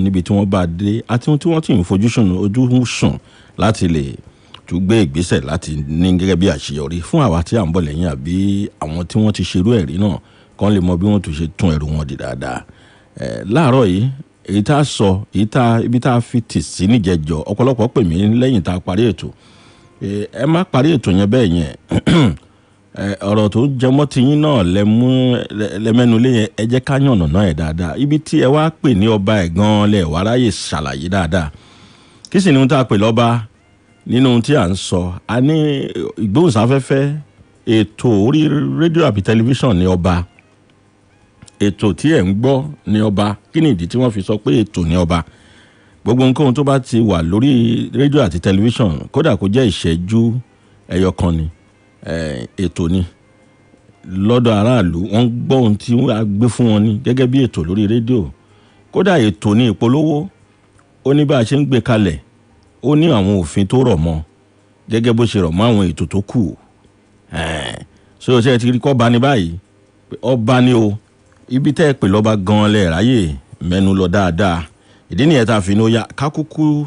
níbi tí wọ́n bá dé àti ohun tí wọ́n ti ń fojú sùn láti lè tún gbé ìgbésẹ̀ láti ní gẹ́gẹ́ bí àṣeyọrí fún àwa tí à ń bọ̀ lẹ́yìn àbí àwọn tí wọ́n ti ṣerú ẹ̀rí náà kán lè mọ bí wọ́n tún ṣe tún ẹrù wọn dì dáadáa. Láàárọ̀ yìí èyí tá a sọ ibi tá a fi tì sí níjẹjọ ọ̀pọ̀lọpọ̀ pè mí lẹ́yìn tá a parí ètò ẹ má parí ètò yẹn bẹ́ẹ̀ yẹn ọ̀rọ̀ tó jẹmọ́ ti yín náà lẹ́mẹ́nulé yẹn ẹ jẹ́ ká yànnà náà ẹ̀ dáadáa ibi tí ẹ wá pè ní ọba ẹ̀ gan-an lẹ̀ wá ráyè ṣàlàyé dáadáa kí sì ni ohun tá a pè lọ́ba nínú ohun tí à ń sọ a ní ìgbóhùnsáfẹ́fẹ́ ètò orí rédíò àbí tẹlifíṣàn ní ọba ètò tí ẹ̀ ń gbọ́ ní ọba kí ni ìdí tí wọ́n fi sọ pé ètò ní ọba gbogbo nǹkan tó bá ti wà lórí rédíò àti tẹlifíṣàn kódà kó jẹ́ ìṣẹ́jú ẹyọ kan ni ètò ni lọ́dọ̀ aráàlú wọ́n gbọ́ ohun tí wọ́n á gbé fún wọn ní gẹ́gẹ́ bí ètò lórí rédíò kódà ètò ní ìpolówó ó ní bá a ṣe ń gbé kalẹ̀ ó ní àwọn òfin tó rọ̀ mọ́ gẹ́gẹ́ bó ṣe rọ̀ mọ́ àwọn ètò tó kù so ṣe ti rí kọ́ bá ní báyìí ọba ni o ibi tẹ́ ẹ pè lọ́ba gan-an lẹ̀ ráyè mẹ́nu lọ dáadáa ìdí nìyẹn tá a fi ní ó yá kákúkú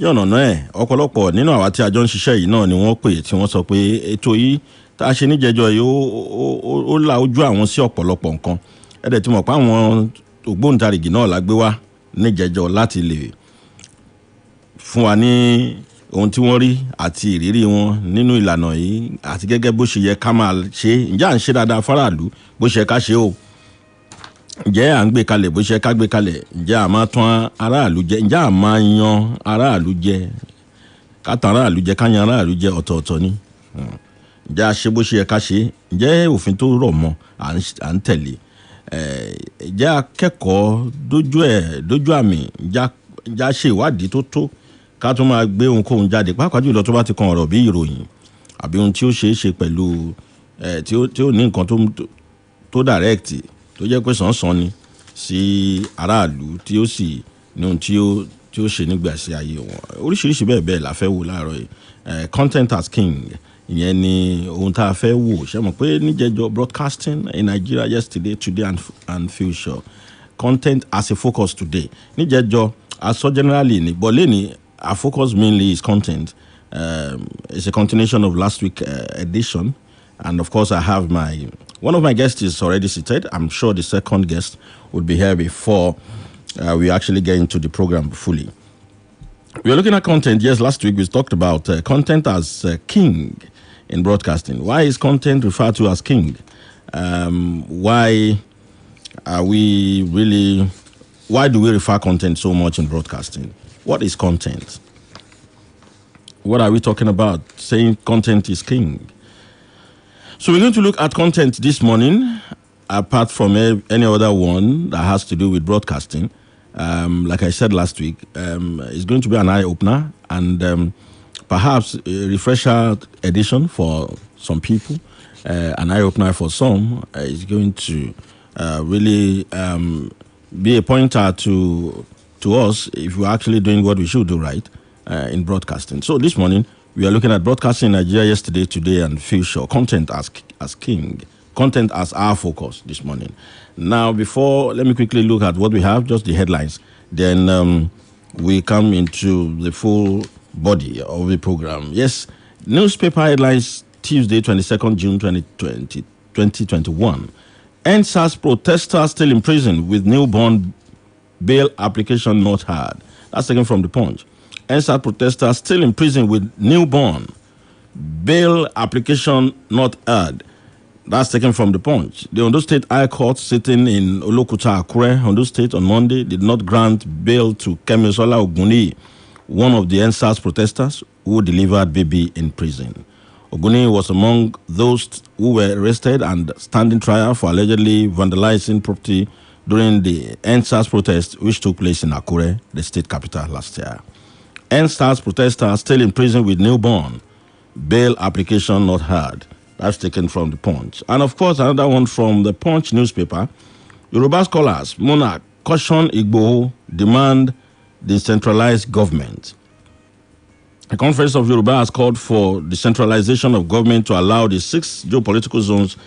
yànnàná ẹ̀ ọ̀pọ̀lọpọ̀ nínú àwa tí a jọ ń ṣiṣẹ́ yìí náà ni wọ́n pè tí wọ́n sọ pé ètò yìí tá a ṣe níjẹjọ yìí ó la ojú àwọn sí ọ̀pọ̀lọpọ̀ nǹkan ẹ̀dẹ̀ tí mọ̀ pé àwọn ògbóǹtarìgì náà la gbé wá níjẹjọ láti lè fún wa ní ohun tí wọ́n rí àti ìrírí wọn nínú ìlànà yìí àti gẹ́gẹ́ bó ṣe yẹ ká máa ṣe ǹjẹ́ à ń ṣe dáadáa fáráàlú bó ṣe ká ṣe o ǹjẹ́ à ń gbé kalẹ̀ bó ṣe ká gbé kalẹ̀ ǹjẹ́ à máa tán aráàlú jẹ ǹjẹ́ à máa yan aráàlú jẹ ká tàn aráàlú jẹ ká yan aráàlú jẹ ọ̀tọ̀ọ̀tọ̀ ni ǹjẹ́ a ṣe bó ṣe yẹ ká ṣe ǹjẹ́ òfin tó rọ̀ mọ́ à ń tẹ̀lé ǹjẹ́ akẹ́kọ̀ọ́ dójú àmì ǹjẹ́ a ṣe ìwádìí tó tó ká tún máa gbé ohunkóhun jáde pàápàá jùlọ tó bá ti kan ọ̀rọ̀ bí ìròyìn àbí ohun tí ó ṣeé ṣe pẹ̀lú tí ó ní nǹkan tó direct tó jẹ́ pé sàn-án ni sí aráàlú tí ó sì ní ohun tí ó ṣe nígbàsí ayé wọn oríṣiríṣi bẹ́ẹ̀ la fẹ́ wò láàárọ̀ yìí content as king ìyẹn ni ohun tá a fẹ́ wò ṣe mọ̀ pé níjẹjọ broadcasting in Nigeria yesterday today and future content as a focus today níjẹjọ aṣọ generally ní bọ́lé ní our focus mainly is content it's a continuation of last week edition and of course I have one of my guests is already seated. I'm sure the second guest would be here before we actually get into the program fully. We are looking at content. Yes, last week we talked about content as king in broadcasting. Why is content referred to as king? Why do we refer content so much in broadcasting? What is content? What are we talking about? Saying content is king. So we're going to look at content this morning, apart from any other one that has to do with broadcasting. Like I said last week, it's going to be an eye-opener and perhaps a refresher edition for some people, an eye-opener for some. Is going to really be a pointer to us if we're actually doing what we should do right in broadcasting. So this morning, we are looking at broadcasting in Nigeria yesterday, today, and future. Content as king. Content as our focus this morning. Now, let me quickly look at what we have, just the headlines. Then we come into the full body of the program. Yes, newspaper headlines, Tuesday, 22nd June 2021. NSAS protesters still in prison with newborn bail application not heard. That's taken from The Punch. NSAS protesters still in prison with newborn bail application not heard. That's taken from The Punch. The Ondo State High Court sitting in Olokuta, Akure, Ondo State on Monday did not grant bail to Kemisola Oguni, one of the NSAS protesters who delivered baby in prison. Oguni was among those who were arrested and standing trial for allegedly vandalizing property during the NSAS protest which took place in Akure, the state capital, last year. NSAS protesters still in prison with newborn. Bail application not heard. That's taken from The Punch. And of course, another one from The Punch newspaper. Yoruba scholars, monarch, caution Igboho, demand decentralized government. A conference of Yoruba has called for decentralization of government to allow the 6 geopolitical zones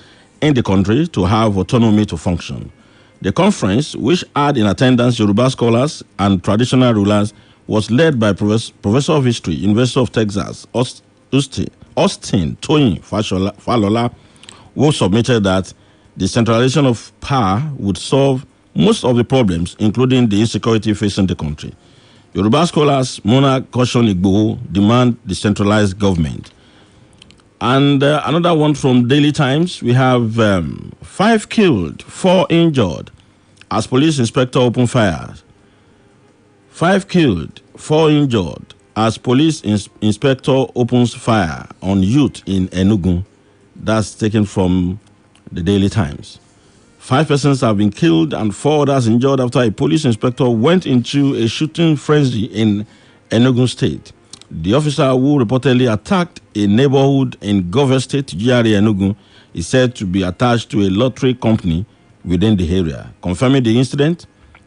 in the country to have autonomy to function. The conference, which had in attendance Yoruba scholars and traditional rulers, was led by Professor of History, University of Texas, Austin Toyin Falola, who submitted that the centralization of power would solve most of the problems, including the insecurity facing the country. Yoruba scholars, Mona caution Igboho, demand decentralized government. And another one from Daily Times, we have 5 killed, 4 injured as police inspector opened fire. 5 killed, 4 injured as police inspector opens fire on youth in Enugu. That's taken from the Daily Times. 5 persons have been killed and 4 others injured after a police inspector went into a shooting frenzy in Enugu State. The officer who reportedly attacked a neighborhood in Governor State, GRA Enugu, is said to be attached to a lottery company within the area. Confirming the incident,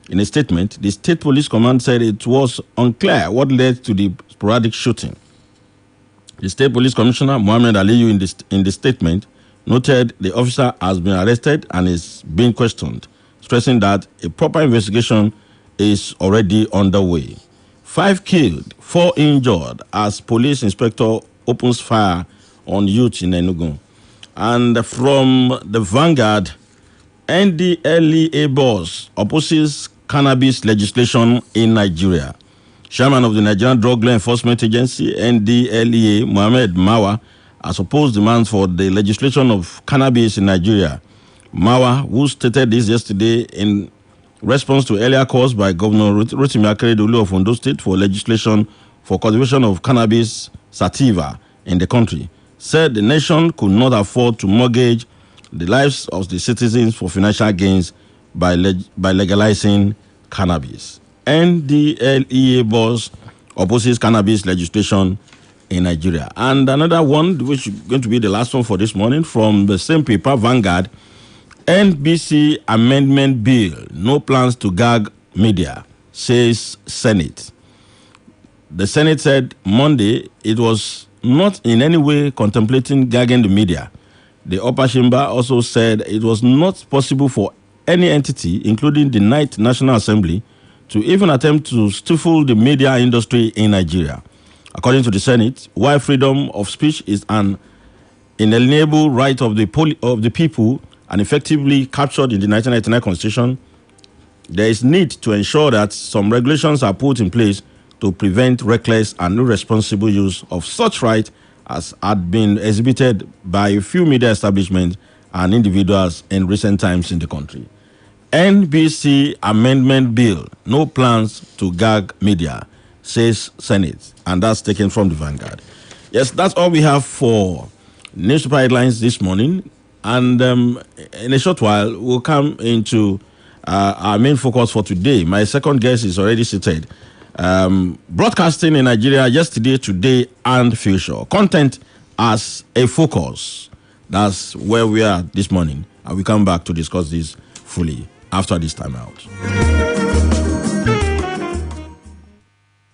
in a statement, the State Police Command said it was unclear what led to the sporadic shooting. The State Police Commissioner, Mohammed Aliyu, in the statement, noted the officer has been arrested and is being questioned, stressing that a proper investigation is already underway. 5 killed, 4 injured as police inspector opens fire on youth in Enugu. And from the Vanguard, NDLEA boss opposes cannabis legislation in Nigeria. Chairman of the Nigerian Drug Law Enforcement Agency, NDLEA, Mohammed Mawa, has opposed demands for the legislation of cannabis in Nigeria. Mawa, who stated this yesterday in response to earlier calls by Governor Rotimi Akeredolu of Ondo State for legislation for cultivation of cannabis sativa in the country, said the nation could not afford to mortgage the lives of the citizens for financial gains by legalizing cannabis. NDLEA boss opposes cannabis legislation in Nigeria. And another one, which is going to be the last one for this morning, from the same paper, Vanguard, NBC amendment bill, no plans to gag media, says Senate. The Senate said Monday it was not in any way contemplating gagging the media. The upper chamber also said it was not possible for any entity, including the Ninth National Assembly, to even attempt to stifle the media industry in Nigeria. According to the Senate, while freedom of speech is an inalienable right of the people and effectively captured in the 1999 Constitution, there is need to ensure that some regulations are put in place to prevent reckless and irresponsible use of such right as had been exhibited by a few media establishments and individuals in recent times in the country. NBC amendment bill, no plans to gag media, says Senate, and that's taken from the Vanguard. Yes, that's all we have for newspaper headlines this morning. And in a short while, we'll come into our main focus for today. My second guest is already seated. Broadcasting in Nigeria yesterday, today, and future. Content as a focus. That's where we are this morning. And we come back to discuss this fully after this time out.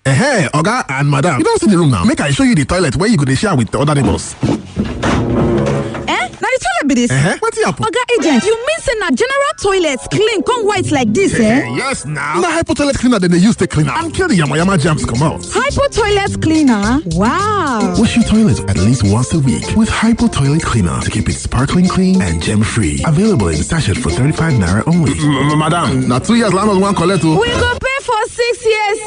Hey, Oga and Madam, you don't see the room now. Make I show you the toilet where you could share with the other neighbors. Now the toilet be this. What's up? Oga agent, you mean say na general toilets clean come white like this, Yes, now. Na hypo toilet cleaner than they use to clean and kill the yama germs come out. Hypo toilet cleaner? Wow. Wash your toilet at least once a week with hypo toilet cleaner to keep it sparkling clean and germ free. Available in sachet for 35 naira only. Madam, now 2 years land on one collect. We go pay for 6 years.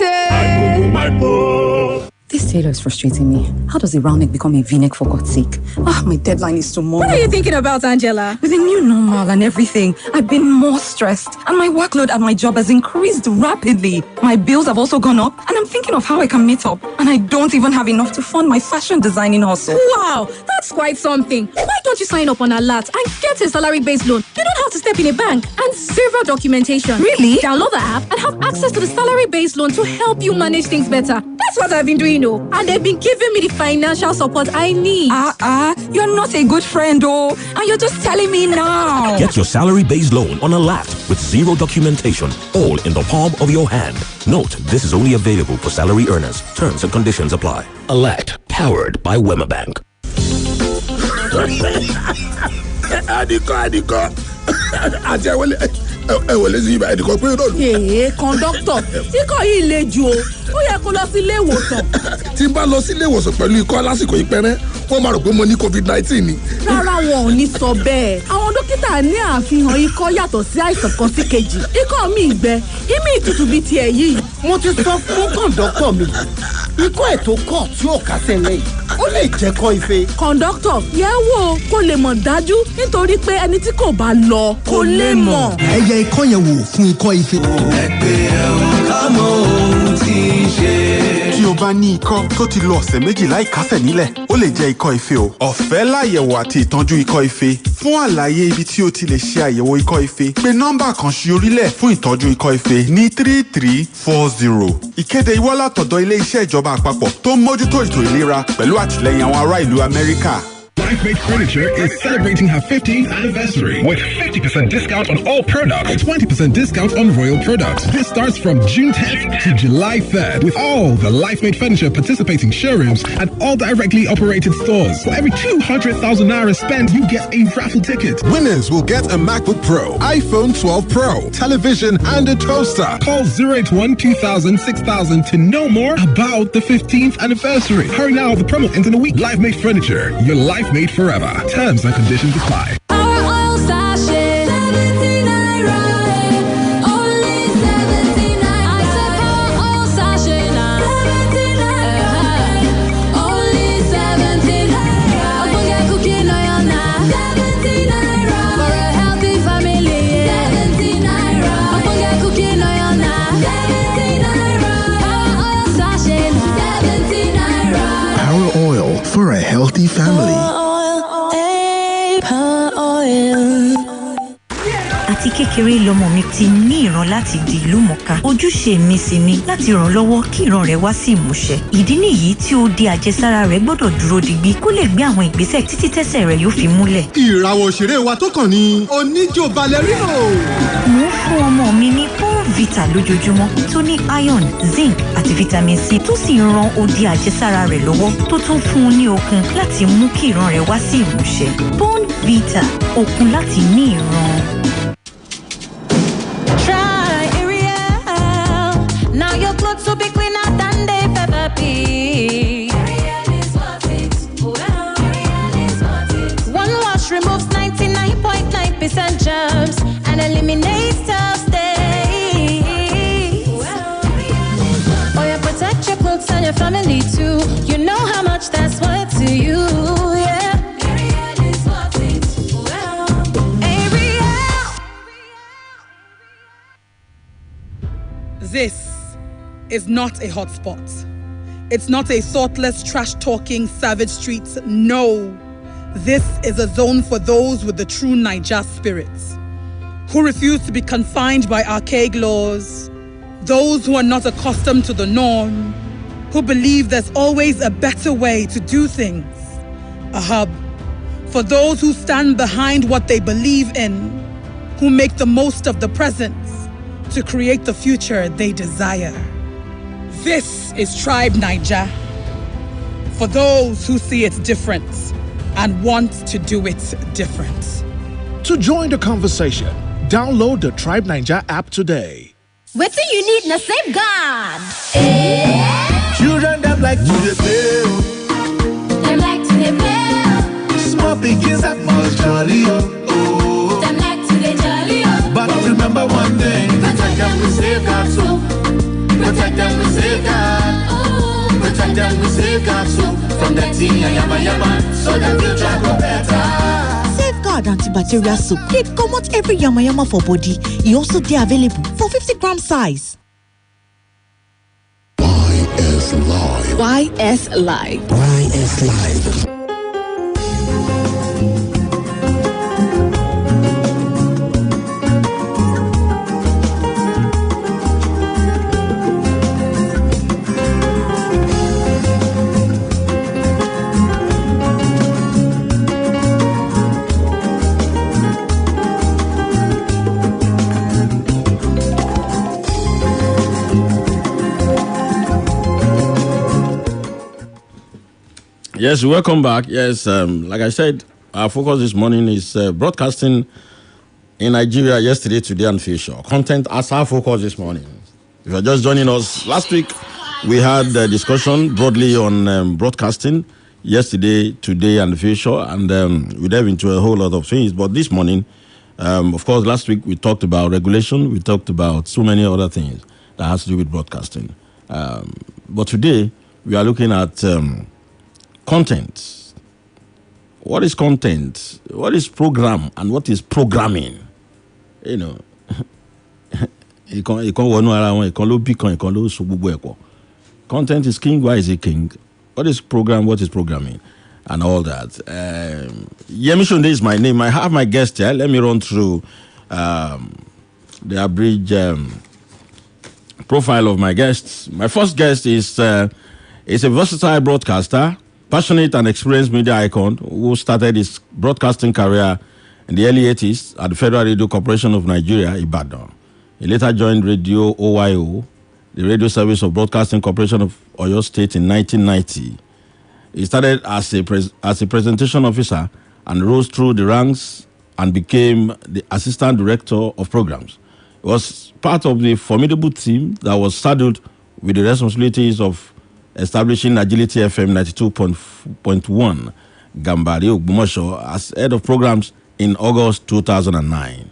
This tailor is frustrating me. How does a round neck become a V-neck for God's sake? My deadline is tomorrow. What are you thinking about, Angela? With the new normal and everything, I've been more stressed. And my workload at my job has increased rapidly. My bills have also gone up. And I'm thinking of how I can meet up. And I don't even have enough to fund my fashion designing hustle. Wow, that's quite something. Why don't you sign up on Alert and get a salary-based loan? You don't have to step in a bank and zero documentation. Really? Download the app and have access to the salary-based loan to help you manage things better. That's what I've been doing, and they've been giving me the financial support I need. You're not a good friend, and you're just telling me now. Get your salary-based loan on Alert with zero documentation, all in the palm of your hand. Note, this is only available for salary earners. Terms and conditions apply. Alert, powered by Wema Bank. Adiko. ẹ wọlé sí ibà ẹnìkan pé náà lù. èè kọ́ńdọ́tọ̀ ikọ̀ yìí le jù o ó yẹ kó lọ sí ilé ìwòsàn. tí n bá lọ sí ilé ìwòsàn pẹ̀lú ikọ́ lásìkò ìpẹ́rẹ́ wọ́n máa rò pé mo ní covid-19 ni. rárá wọn ò ní sọ bẹ́ẹ̀ àwọn dókítà ní àfihàn ikọ́ yàtọ̀ sí àìsàn kan sí kejì ikọ́ mi ìgbẹ́ ìmí ìtutù bíi tiẹ̀ yìí. mo ti sọ fún kọ̀ǹdọ́tọ̀ mi ikọ́ ẹ̀ tó kọ̀ tí ò kásẹ̀ lẹ́yìn ó lè jẹ́ kọ́ ife. kọ̀ǹdọ́tọ̀ yẹ̀ wò kó lè mọ̀ dájú nítorí pé ẹni tí kò bá lọ kò lè mọ̀. ẹ yẹ ikọ́ yẹn wò fún ikọ́ ife. ẹgbẹ́ ẹ̀rù ká mọ ohun tí ń ṣe. tí o bá ní ikọ́ tó ti lo ọ̀sẹ̀ méjì láì kásẹ̀ nílẹ̀ ó lè jẹ́ ikọ́ ife o. ọ̀fẹ́ láyẹ̀wò àti ìtọ́jú ikọ́ ife. fún àlàyé ibi tí o ti lè ṣe àyẹ̀wò ikọ́ ife pé nọ́mbà kan sí orílẹ̀ fún ìtọ́jú ikọ́ ife ní 3340. ìkéde ìwá látọ̀dọ̀ ilé iṣẹ́ ìjọba àpapọ̀ tó ń mójútó ètò ìlera pẹ̀lú àtìlẹ́yìn àwọn ará ìlú Amẹ́ríkà. LifeMate Furniture is celebrating her 15th anniversary with 50% discount on all products, 20% discount on royal products. This starts from June 10th to July 3rd with all the LifeMate Furniture participating showrooms and all directly operated stores. For every 200,000 naira spent, you get a raffle ticket. Winners will get a MacBook Pro, iPhone 12 Pro, television, and a toaster. Call 081-2000-6000 to know more about the 15th anniversary. Hurry now, the promo ends in a week. LifeMate Furniture, your life made forever. Terms and conditions apply. Power oil for a healthy family. Àti kékeré lọmọ mi ti ní ìran láti di ìlú mọ̀ká. Ojúṣe mi sì ni láti ràn lọ́wọ́ kí ìran rẹ̀ wá sí ìmúṣẹ. Ìdí nìyí tí ó di àjẹsára rẹ̀ gbọ́dọ̀ dúró digbí kó lè gbé àwọn ìgbésẹ̀ títí tẹ́sẹ̀ rẹ̀ yóò fi múlẹ̀. ìràwọ̀ òṣèré wa tó kàn ní oníjó ballerino. Mo ń fún ọmọ mi ní Vita lójoojúmọ́ tó ní iron, zinc àti vitamin C tó sì ń ran odi àjẹsára rẹ̀ lọ́wọ́ tó tún fún un ní okun láti mú kí ìran rẹ̀ wá sí ìmúṣẹ. Vita, okun láti ní ìran. Now your clothes will be cleaner than they've ever been. Ariel is worth it. Well, Ariel is worth it. One wash removes 99.9% germs and eliminates tough stains. Well, Ariel is worth it. Oh, yeah, protect your clothes and your family too. You know how much that's worth to you. Yeah. Ariel is worth it. Well, Ariel. This is not a hotspot. It's not a thoughtless, trash-talking, savage streets. No. This is a zone for those with the true Naija spirit, who refuse to be confined by archaic laws, those who are not accustomed to the norm, who believe there's always a better way to do things. A hub for those who stand behind what they believe in, who make the most of the present to create the future they desire. This is Tribe Naija, for those who see it different and want to do it different. To join the conversation, download the Tribe Naija app today. What do you need na safeguard? Children them like to play. Them like to play. Small pigs that must jolly. Oh. Them like to jolly. But remember one thing, protect them with safeguard too. Protect them with safeguard. Protect them with safeguard too. From the teen and yama so the future go better. Safeguard antibacterial soap. They comot every yama for body. E also dey available for 50-gram size. YS Live. YS Live. YS Live. Yes, welcome back. Yes, like I said, our focus this morning is broadcasting in Nigeria yesterday, today, and future. Content as our focus this morning. If you're just joining us, last week we had a discussion broadly on broadcasting. Yesterday, today, and the future, and we dive into a whole lot of things. But this morning, of course, last week we talked about regulation. We talked about so many other things that has to do with broadcasting. But today we are looking at content. What is content? What is program? And what is programming? You know, content is king. Why is he king? What is program? What is programming? And all that. Yemi Sonde is my name. I have my guest here. Let me run through the abridged profile of my guests. My first guest is a versatile broadcaster, passionate and experienced media icon who started his broadcasting career in the early 80s at the Federal Radio Corporation of Nigeria, Ibadan. He later joined Radio OYO, the Radio Service of Broadcasting Corporation of Oyo State, in 1990. He started as a presentation officer and rose through the ranks and became the assistant director of programs. He was part of the formidable team that was saddled with the responsibilities of establishing Agility FM 92.1 Gambari Ogbomoso as head of programs in August 2009.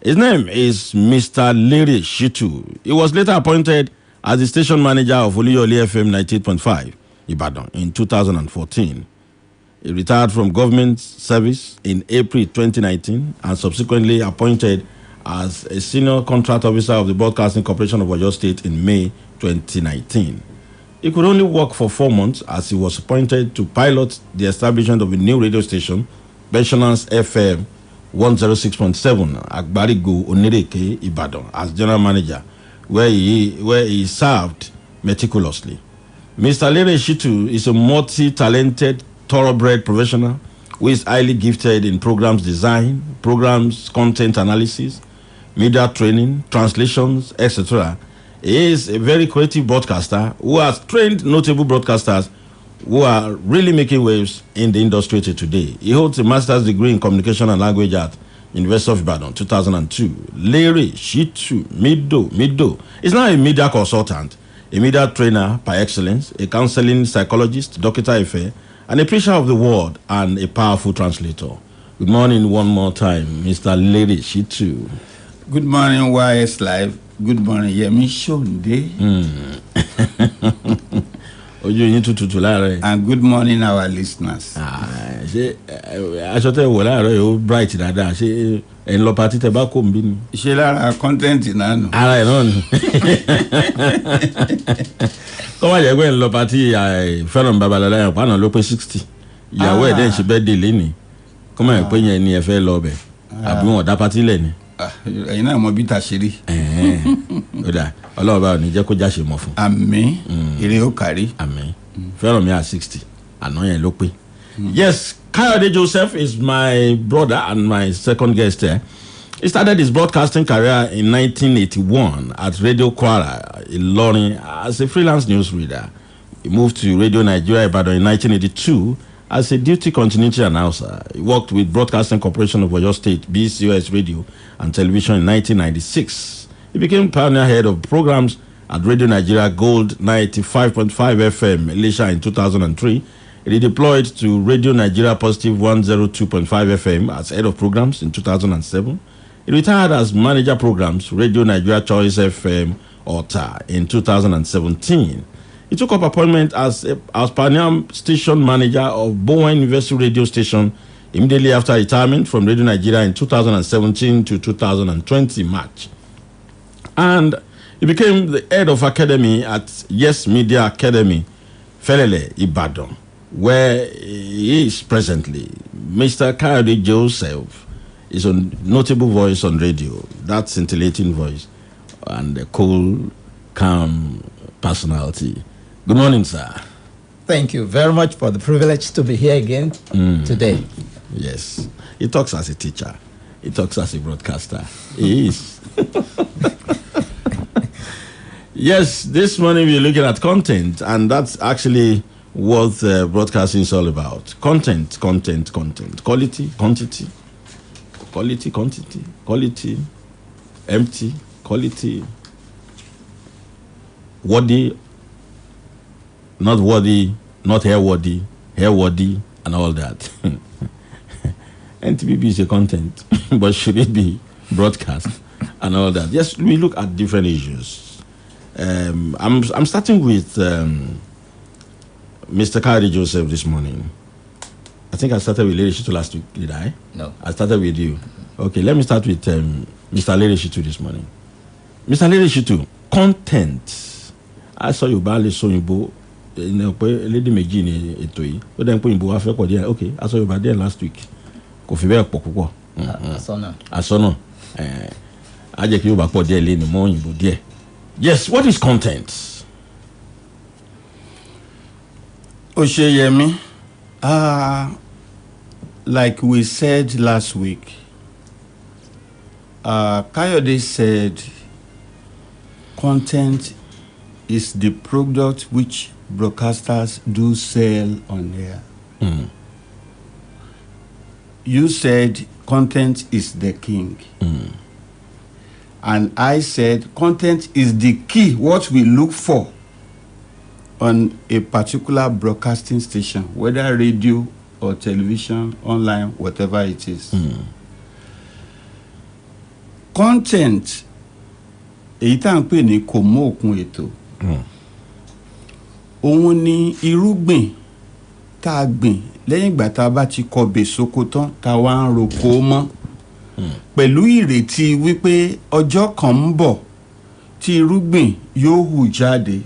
His name is Mr. Lere Shitu. He was later appointed as the station manager of Oluyole FM 98.5 Ibadan in 2014. He retired from government service in April 2019 and subsequently appointed as a senior contract officer of the Broadcasting Corporation of Oyo State in May 2019. He could only work for 4 months as he was appointed to pilot the establishment of a new radio station, Pensioners FM 106.7, Agbarigo Onireke, Ibadan, as general manager, where he served meticulously. Mr. Lere Shitu is a multi-talented, thoroughbred professional who is highly gifted in programs design, programs content analysis, media training, translations, etc. He is a very creative broadcaster who has trained notable broadcasters who are really making waves in the industry today. He holds a master's degree in communication and language at University of Ibadan, 2002. Lere Shitu Mido is now a media consultant, a media trainer by excellence, a counseling psychologist, Dr. Ife, and a preacher of the word and a powerful translator. Good morning one more time, Mr. Lere Shitu. Good morning, YS Live. Good morning, Yemi Sonde. And good morning, our listeners. Aṣọ tẹ wọ̀ láàárọ̀ yóò bright dáadáa. Ṣé ẹ̀ ń lọ party tẹ bá kò ń bí ni? Ṣé lára content náà nù? Ara ẹ̀ náà nù. Kọ́mọ̀ jẹ́ pé ẹ̀ ń lọ party Fẹ́ràn Babalọ́lá yẹn pàánà ló pé 60. Ìyàwó ẹ̀ dẹ̀ ń ṣe birthday lénìí. Kọ́mọ̀ jẹ́ pé yẹn ni ẹ fẹ́ lọ bẹ̀. Àbí wọn dá party lẹ̀ ni. Ẹ̀yin náà mọ bí ta ṣe rí. Ọlọ́run bá ò ní jẹ́ kó jáṣe mọ́ fún. Àmín. Ire ó kárí. Àmín. Fẹ́ràn mi at 60. Àná yẹn ló pé. Yes, Kayode Joseph is my brother and my second guest here. He started his broadcasting career in 1981 at Radio Kwara, Ilorin, as a freelance newsreader. He moved to Radio Nigeria Ibadan in 1982 as a duty continuity announcer. He worked with Broadcasting Corporation of Oyo State, BCOS Radio and Television in 1996. He became pioneer head of programs at Radio Nigeria Gold 95.5 FM, Elisha, in 2003. He deployed to Radio Nigeria Positive 102.5 FM as head of programs in 2007. He retired as manager programs, Radio Nigeria Choice FM, Ota, in 2017. He took up appointment as pioneer station manager of Bowen University Radio Station immediately after retirement from Radio Nigeria in 2017 to 2020 March. And he became the head of academy at Yes Media Academy, Felele, Ibadan, where he is presently. Mr. Kayode Joseph is a notable voice on radio, that scintillating voice, and a cool, calm personality. Good morning, sir. Thank you very much for the privilege to be here again today. Yes. He talks as a teacher. He talks as a broadcaster. He is. Yes, this morning we're looking at content, and that's actually what broadcasting is all about. Content. Quality, quantity. quality, quantity, quality, empty, quality, worthy, not worthy, not airworthy, airworthy, and all that. NTPB is a content, but should it be broadcast and all that? Yes, we look at different issues. I'm starting with Mr. Kari Joseph this morning. I think I started with Lady Shitu last week, did I? No. I started with you. Okay, let me start with Mr. Lady Shitu this morning. Mr. Lady Shitu, content. I saw you barely so you bo Lady Megini etoi. But then put you bo after there. Okay, I saw you there last week. Kofi be poko. Asono. I just you back there in the morning bo there. Yes, what is content? Osheyemi, like we said last week, Kayode said content is the product which broadcasters do sell on air. You said content is the king. And I said content is the key, what we look for on a particular broadcasting station, whether radio or television, online, whatever it is. Content, èyí tá ń pè ní kò mọ òkun ètò. Òun ni irúgbìn tá a gbìn lẹ́yìn ìgbà tá a bá ti kọbè sóko tán tá a wá ń roko mọ́. Pẹ̀lú ìrètí wípé ọjọ́ kan ń bọ̀ tí irúgbìn yóò hù jáde,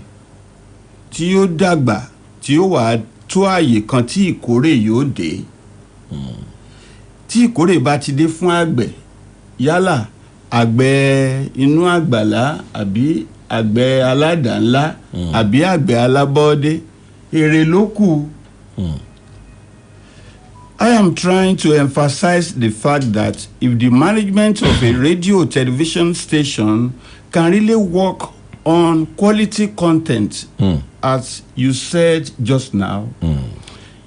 tí yóò dàgbà, tí yóò wà tó àyè kan tí ìkórè yóò dé. Tí ìkórè bá ti dé fún àgbẹ̀, yálà àgbẹ̀ inú àgbàlá àbí àgbẹ̀ aládàá-ńlá àbí àgbẹ̀ alábọ́ọ́dé, èrè ló kù. I am trying to emphasize the fact that if the management of a radio or television station can really work on quality content, as you said just now,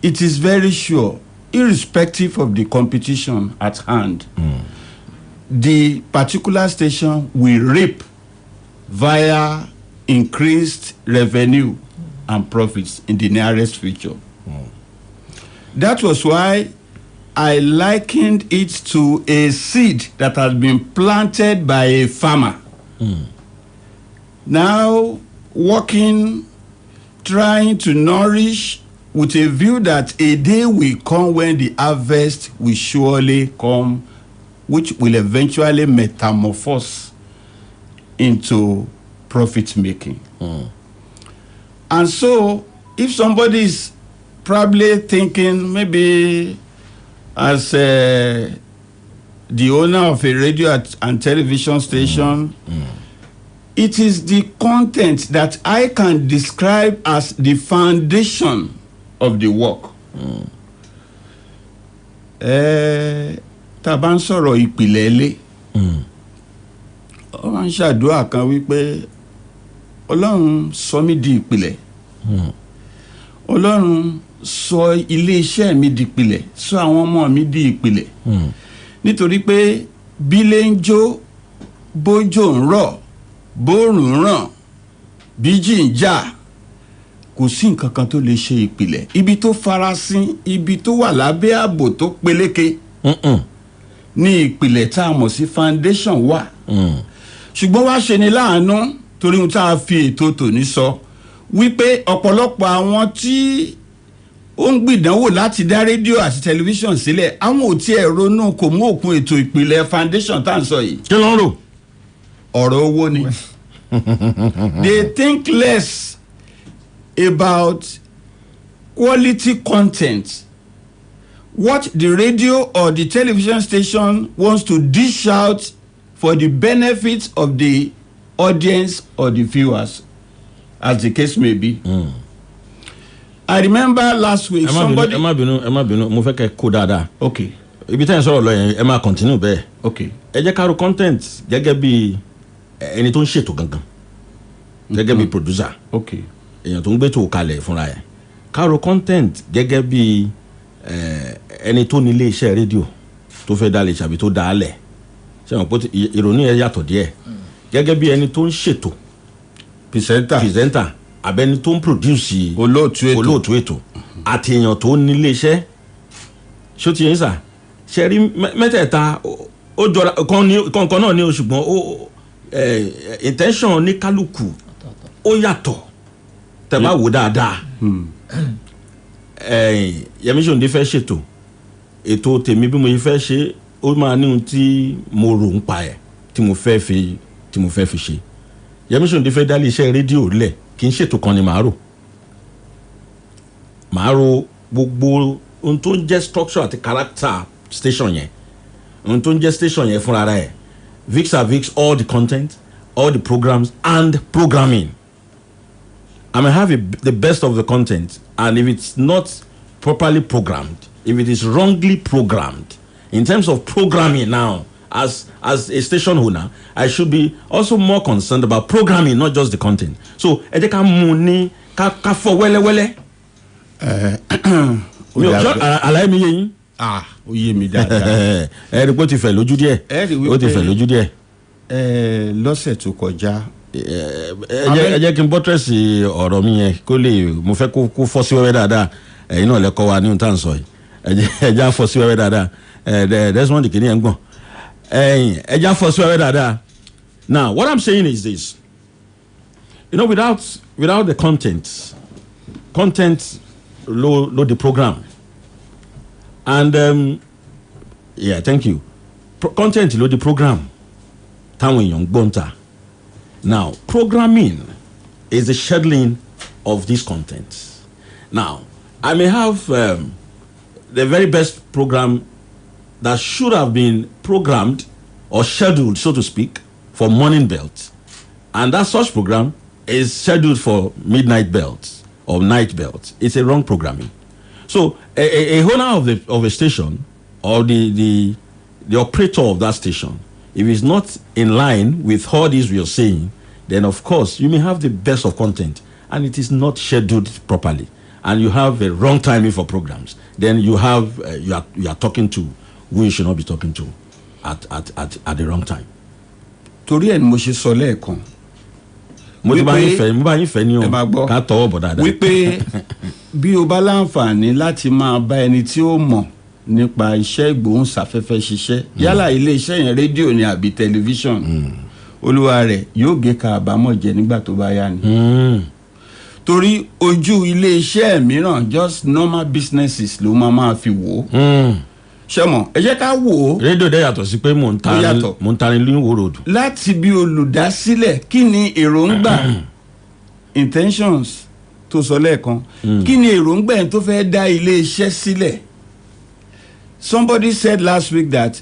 it is very sure, irrespective of the competition at hand, the particular station will reap via increased revenue and profits in the nearest future. That was why I likened it to a seed that has been planted by a farmer. Now working, trying to nourish with a view that a day will come when the harvest will surely come, which will eventually metamorphose into profit making. And so if somebody is probably thinking, maybe as the owner of a radio and television station, it is the content that I can describe as the foundation of the work. Tá bá ń sọ̀rọ̀ ìpìlẹ̀ ilé, ó máa ń ṣàdúrà kan wípé Ọlọ́run sọ mí di ìpìlẹ̀. Ọlọ́run sọ ilé iṣẹ́ mi di ìpìlẹ̀, sọ àwọn ọmọ mi di ìpìlẹ̀. Nítorí pé bílé ń jó, bójò ń rọ̀, bóòrùn ń ràn, bíjì ń jà, kò sí nǹkan kan tó lè ṣe ìpìlẹ̀. Ibi tó farasin, ibi tó wà lábẹ́ ààbò tó peléke ní ìpìlẹ̀ tá a mọ̀ sí foundation wà. Ṣùgbọ́n wá ṣe ni láàánú torí ohun tá a fi ètò tòní sọ wípé ọ̀pọ̀lọpọ̀ àwọn tí ó ń gbìdánwò láti dá rédíò àti tẹlifíṣàn sílẹ̀, àwọn ò tiẹ̀ ronú kò mú òkun ètò ìpìlẹ̀ foundation tá à ń sọ yìí. Kí ló ń rò? Ọ̀rọ̀ owó ni. They think less about quality content. What the radio or the television station wants to dish out for the benefit of the audience or the viewers, as the case may be. I remember last week somebody. Ẹ má bínú, mo fẹ́ kẹ́ kó dáadáa. Okay. Ibi tẹ́ ń sọ̀rọ̀ lọ yẹn, ẹ máa continue bẹ́ẹ̀. Okay. Ẹ jẹ́ ká ro content gẹ́gẹ́ bí ẹni tó ń ṣètò gangan. Gẹ́gẹ́ bí producer. Okay. Èèyàn tó ń gbé tó kalẹ̀ fúnra ẹ̀. Ká ro content gẹ́gẹ́ bí ẹni tó ní ilé iṣẹ́ rédíò tó fẹ́ dá lè ṣàbí tó dá lẹ̀ ṣe mọ̀ pé ìrònú yẹn yàtọ̀ díẹ̀ gẹ́gẹ́ bí ẹni tó ń ṣètò pìrìsẹ́ńtà àbẹ́ni tó ń produce olóòtú ètò àti èèyàn tó nílé iṣẹ́ ṣó ti yẹn sà ṣe rí mẹ́tẹ̀ẹ̀ta ó jọra kọ̀ọ̀kan náà ní o ṣùgbọ́n intention ní kálukú ó yàtọ̀ tẹ́ bá wò dáadáa Yẹmi Sonde fẹ́ ṣètò ètò tèmi bí mo fẹ́ ṣe ó máa ní ohun tí mo rò ń pa ẹ̀ tí mo fẹ́ fi ṣe Yẹmi Sonde fẹ́ dálé iṣẹ́ rédíò lẹ̀ kì í ṣètò kan ni màá rò gbogbo ohun tó ń jẹ́ structure àti character station yẹn ohun tó ń jẹ́ station yẹn fúnra rẹ̀ vis-a-vis all the content all the programs and programming. I may have the best of the content, and if it's not properly programmed, if it is wrongly programmed, in terms of programming now, as a station owner, I should be also more concerned about programming, not just the content. So, ẹ jẹ́ ká mú ní ká fọ wẹ́lẹ́wẹ́lẹ́. Àlàyé mi yé yín. Ó yé mi dáadáa. Ẹ rí pé ó ti fẹ̀ lójú díẹ̀. Lọ́sẹ̀ tó kọjá. Ẹ jẹ́ kí n bọ́tírẹ́sì ọ̀rọ̀ mi yẹn kó lè mo fẹ́ kó fọ́ sí wẹ́wẹ́ dáadáa ẹ̀yin náà lẹ́kọ́ wa ní ohun tá à ń sọ yìí ẹ jẹ́ àfọ́ sí wẹ́wẹ́ dáadáa Desmond kìíní ẹ̀ ń gbọ̀n ẹ jẹ́ àfọ́ sí wẹ́wẹ́ dáadáa. Now what I'm saying is this, without the content lo the program and thank you content lo the program táwọn èèyàn ń gbọ́n ta. Now, programming is the scheduling of these contents. Now, I may have the very best program that should have been programmed or scheduled, so to speak, for morning belt. And that such program is scheduled for midnight belt or night belt. It's a wrong programming. So, a owner of a station or the operator of that station, if it's not in line with all these we are saying, then of course you may have the best of content and it is not scheduled properly, and you have a wrong timing for programs. Then you have you are talking to who you should not be talking to at the wrong time. Torí ẹ̀ ni mo ṣe sọ lẹ́ẹ̀kan. Mo bá yín fẹ́ ní o ká tọwọ́ bọ̀ dáadáa. Wípé bí o bá láǹfààní láti máa bá ẹni tí ó mọ̀ nípa iṣẹ́ ìgbóhùnsáfẹ́fẹ́ ṣiṣẹ́ yálà ilé iṣẹ́ yẹn rédíò ni àbí tẹlifíṣọ̀n olúwa rẹ̀ yóò gé ka àbámọ̀ jẹ nígbà tó bá yá ni. Torí ojú ilé iṣẹ́ mìíràn just normal businesses ló máa fi wò ó. Ṣẹ́mọ̀ ẹ jẹ́ ká wò ó. Rédíò dẹ́ yàtọ̀ sí pé mò ń tarin ní wòròdù. Láti bí olùdásílẹ̀ kí ni èròǹgbà intentions tó sọ lẹ́ẹ̀kan kí ni èròǹgbà yẹn tó fẹ́ dá ilé iṣẹ́ sílẹ̀. Somebody said last week that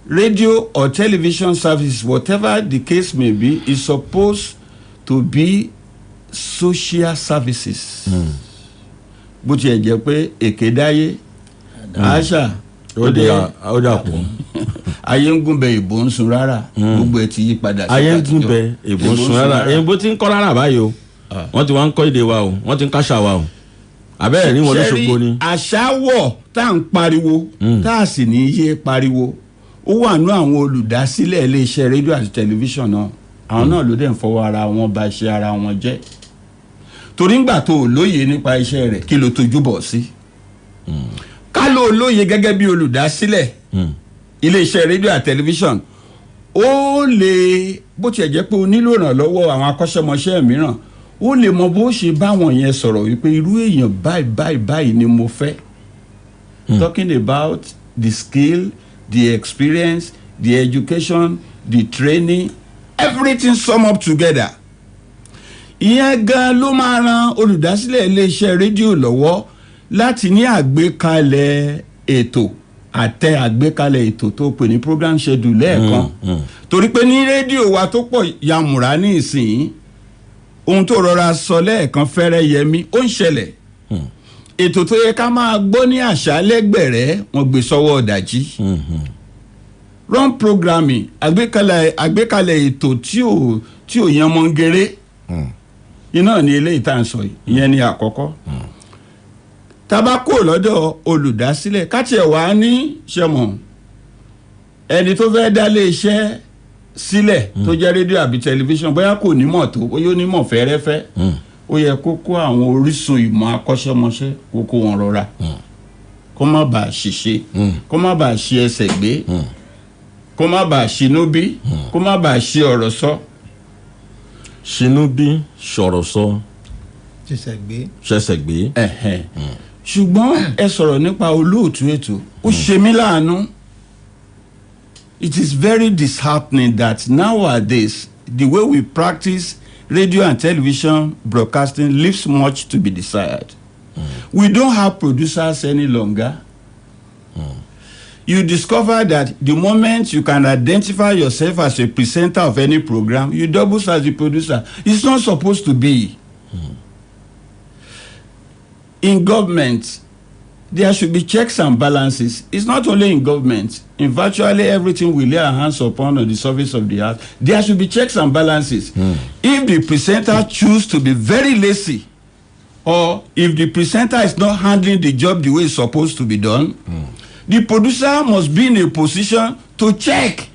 radio or television service, whatever the case may be, is supposed to be social services. Bó tiẹ̀ jẹ́ pé èké dáyé àṣà ó dà kú. Ayé ń gúnbẹ ìbò ń sun rárá gbogbo ẹ̀ ti yí padà. Ayé ń gúnbẹ ìbò ń sun rárá èyìnbó ti ń kọ́ rárá báyìí o wọ́n ti wá ń kọ́ èdè wa o wọ́n ti ń káṣà wa o àbẹ́ẹ̀ ní wọn ló ṣogbo ni. Àṣàwọ̀ tá à ń pariwo tá a sì ní yé pariwo ó wà nú àwọn olùdásílẹ̀ iléeṣẹ́ rédíò àti tẹlifíṣàn náà àwọn náà ló dẹ̀ ń fọwọ́ ara wọn bà iṣẹ́ ara wọn jẹ́ torí ńgbà tó lóye nípa iṣẹ́ rẹ̀ kí ló tójú bọ̀ sí. Ká ló lóye gẹ́gẹ́ bí olùdásílẹ̀ iléeṣẹ́ rédíò àti tẹlifíṣàn ó lè bó tiẹ̀ jẹ́ pé o nílò ìrànlọ́wọ́ àwọn akọ́ṣẹ́mọṣẹ́ mìíràn ó lè mọ bó ṣe báwọn yẹn sọ̀rọ̀ wípé irú èèyàn báyìí ni mo fẹ́. Talking about the skill, the experience, the education, the training, everything sum up together. Ìyẹn gan ló máa ran olùdásílẹ̀ iléeṣẹ́ rédíò lọ́wọ́ láti ní àgbékalẹ̀ ètò àgbékalẹ̀ ètò tó pè ní program schedule lẹ́ẹ̀kan. Torí pé ní rédíò wa tó pọ̀ yàmùrá ní ìsìn ohun tó rọra sọ lẹ́ẹ̀kan fẹ́rẹ́ yẹmí ó ń ṣẹlẹ̀. Ètò tó yẹ ká máa gbọ́ ní àṣálẹ́ gbẹ̀rẹ́ wọn gbé sọ́wọ́ ọ̀dàjí. Run programming àgbékalẹ̀ ètò tí ò yan mọ́ gẹ́rẹ́ iná ní eléyìí tá à ń sọ yìí ìyẹn ní àkọ́kọ́. Tabako lọ́dọ̀ olùdásílẹ̀ káti ẹ̀ wá ní ṣẹ́mọ̀ ẹni tó fẹ́ dá lé iṣẹ́ sílẹ̀ tó jẹ́ rédíò àbí tẹlifíṣàn bóyá kò nímọ̀ tó bóyá ó nímọ̀ fẹ́rẹ́fẹ́ ó yẹ kó kó àwọn orísun ìmọ̀ akọ́ṣẹ́mọṣẹ́ kó kó wọn rọra kó má bàa ṣìṣe kó má bàa ṣe ẹsẹ̀ gbé kó má bàa ṣinú bí kó má bàa ṣe ọ̀rọ̀ sọ. ṣinú bí ṣọ̀rọ̀ sọ ṣẹ̀ṣẹ̀ gbé. ṣùgbọ́n ẹ sọ̀rọ̀ nípa olóòtú ètò ó ṣe mí láàánú. It is very disheartening that nowadays the way we practice radio and television broadcasting leaves much to be desired. We don't have producers any longer. You discover that the moment you can identify yourself as a presenter of any program, you double as a producer. It's not supposed to be. In government, there should be checks and balances. It's not only in government. In virtually everything we lay our hands upon on the surface of the earth, there should be checks and balances. If the presenter chooses to be very lazy, or if the presenter is not handling the job the way it's supposed to be done, the producer must be in a position to check.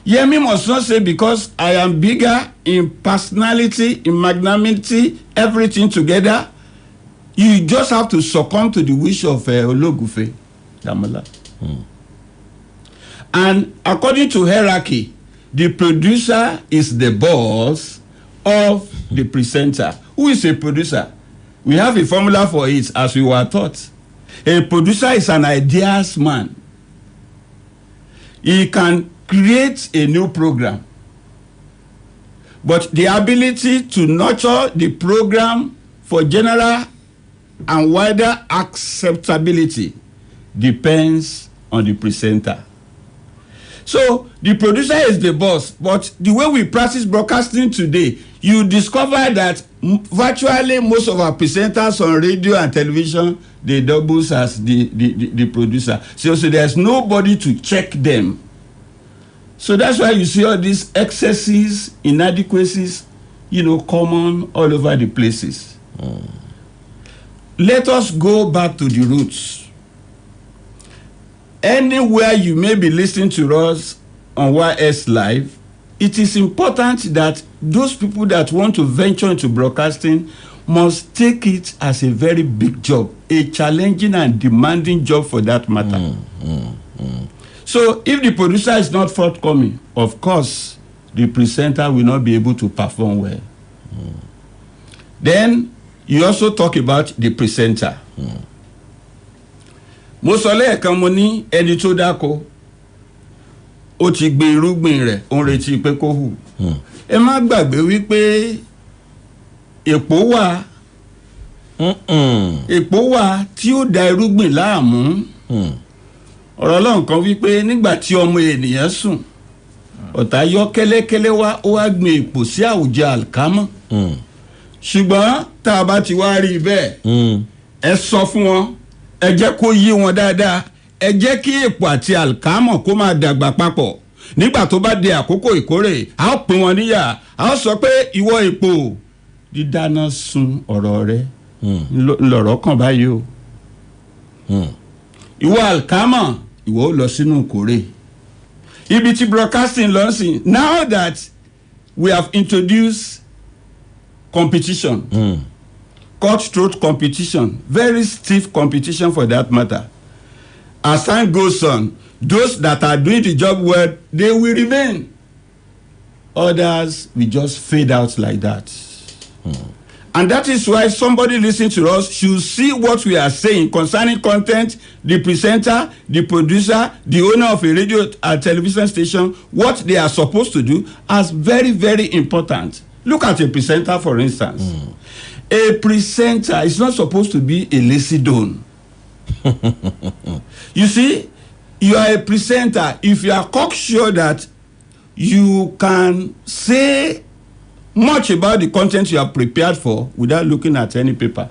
Yemi must not say, because I am bigger in personality, in magnanimity, everything together, you just have to succumb to the wish of Ologufe Damola. And according to hierarchy, the producer is the boss of the presenter. Who is a producer? We have a formula for it, as we were taught. A producer is an ideas man. He can create a new program, but the ability to nurture the program for general and wider acceptability depends on the presenter. So the producer is the boss, but the way we practice broadcasting today, you discover that virtually most of our presenters on radio and television, they doubles as the producer. So there's nobody to check them. So that's why you see all these excesses, inadequacies, common all over the places. Let us go back to the roots. Anywhere you may be listening to us on YS Live, it is important that those people that want to venture into broadcasting must take it as a very big job, a challenging and demanding job for that matter. So if the producer is not forthcoming, of course, the presenter will not be able to perform well. Then you also talk about the presenter. Mo sọ lẹ́ẹ̀kan mo ní ẹni tó dáko ó ti gbé irúgbìn rẹ̀ ó ń retí pé kó hù. Ẹ má gbàgbé wípé èpò wà tí ó da irúgbìn láàmú. Ọ̀rọ̀ Ọlọ́run kan wípé nígbà tí ọmọ ènìyàn sùn ọ̀tá yọ kẹ́lẹ́kẹ́lẹ́ wá ó wá gbin èpò sí àwùjọ àlìkámọ̀. Ṣùgbọ́n tá a bá ti wá rí bẹ́ẹ̀ ẹ sọ fún wọn, ẹ jẹ́ kó yí wọn dáadáa, ẹ jẹ́ kí èpò àti àlìkámọ̀ kó máa dàgbà papọ̀. Nígbà tó bá di àkókò ìkórè, a ó pín wọn níyà, a ó sọ pé ìwọ èpò dídáná sun ọ̀rọ̀ rẹ lọ̀rọ̀ kan báyìí o. Ìwọ àlìkámọ̀ ìwọ ó lọ sínú ìkórè. Ibi tí broadcasting lọ sí, now that we have introduced competition, cutthroat competition, very stiff competition for that matter. As time goes on, those that are doing the job well, they will remain. Others will just fade out like that. And that is why somebody listening to us should see what we are saying concerning content, the presenter, the producer, the owner of a radio and television station, what they are supposed to do as very, very important. Look at a presenter, for instance. A presenter is not supposed to be a lazy don. You see, you are a presenter if you are cocksure that you can say much about the content you are prepared for without looking at any paper.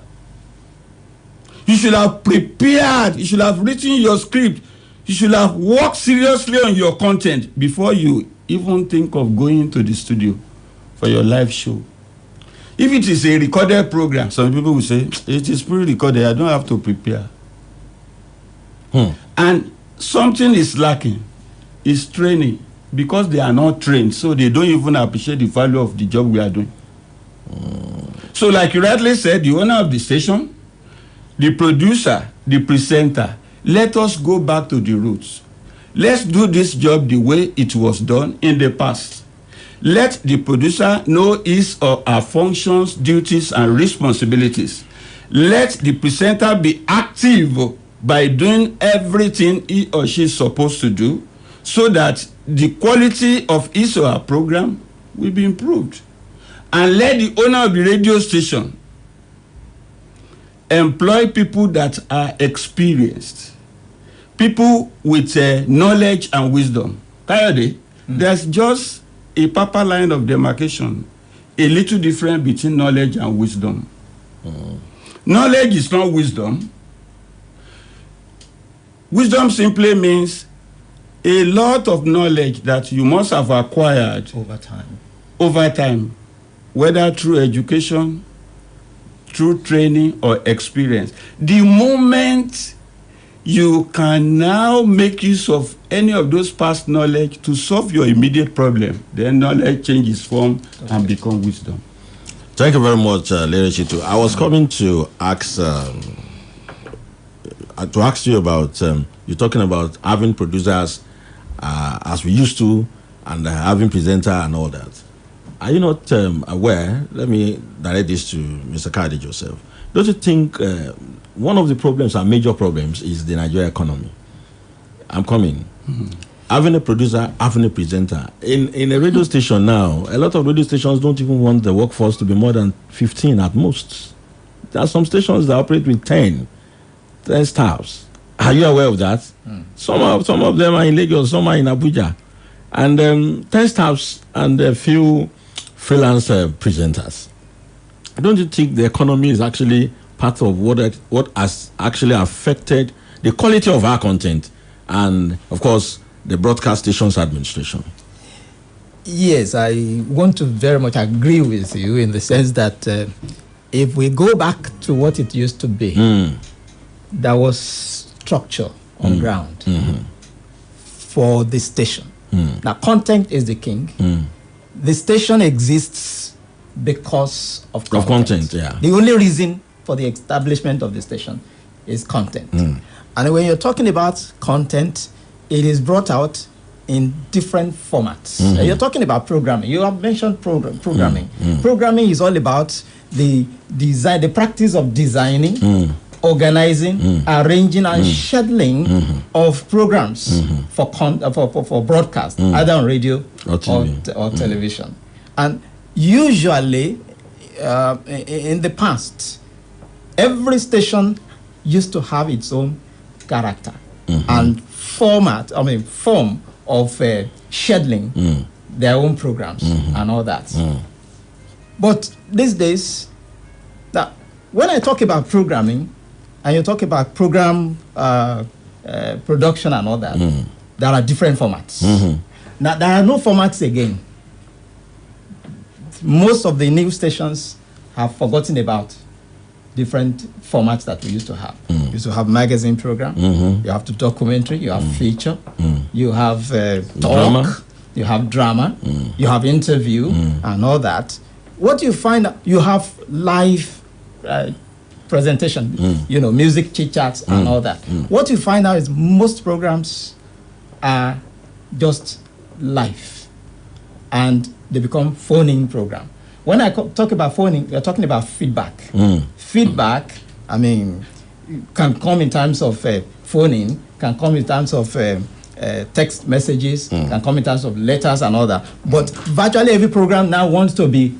You should have prepared, you should have written your script, you should have worked seriously on your content before you even think of going to the studio for your live show. If it is a recorded program, some people will say, it is pre-recorded, I don't have to prepare. And something is lacking. is training, because they are not trained, so they don't even appreciate the value of the job we are doing. So like you rightly said, the owner of the station, the producer, the presenter, let us go back to the roots. Let's do this job the way it was done in the past. Let the producer know his or her functions, duties, and responsibilities. Let the presenter be active by doing everything he or she is supposed to do, so that the quality of his or her program will be improved. And let the owner of the radio station employ people that are experienced, people with knowledge and wisdom. Kayode, there's just a proper line of demarcation, a little difference between knowledge and wisdom. Knowledge is not wisdom. Wisdom simply means a lot of knowledge that you must have acquired over time, whether through education, through training, or experience. The moment you can now make use of any of those past knowledge to solve your immediate problem, then knowledge changes form and become wisdom. Thank you very much, Lere Shitu. I was coming to ask you about, you're talking about having producers as we used to, and having presenter and all that. Are you not aware? Let me direct this to Mr. Kayode Joseph. Don't you think one of the problems, and major problems, is the Nigeria economy? I'm coming. Having a producer, having a presenter. In a radio station now, a lot of radio stations don't even want the workforce to be more than 15 at most. There are some stations that operate with 10 staffs. Are you aware of that? Some of them are in Lagos, some are in Abuja. And 10 staffs and a few freelance presenters. Don't you think the economy is actually part of what has actually affected the quality of our content and, of course, the broadcast stations administration? Yes, I want to very much agree with you in the sense that if we go back to what it used to be, there was structure on ground for the station. Now, content is the king. The station exists because of content. The only reason for the establishment of the station is content. And when you're talking about content, it is brought out in different formats. You're talking about programming. You have mentioned programming. Programming is all about the design, the practice of designing, organizing, arranging, and scheduling of programs for broadcast, either on radio or television. And usually, in the past, every station used to have its own character and form of scheduling their own programs and all that. But these days, now, when I talk about programming, and you talk about program production and all that, there are different formats. Now, there are no formats again. Most of the news stations have forgotten about different formats that we used to have. You used to have magazine program, you have the documentary, you have feature, you have talk, you have drama, you have interview, and all that. What you find, you have live presentation, music chit-chats and all that. What you find out is most programs are just live, and they become phone-in program. When I talk about phoning, we're talking about feedback. Feedback, can come in terms of phoning, can come in terms of text messages, can come in terms of letters and all that. But virtually every program now wants to be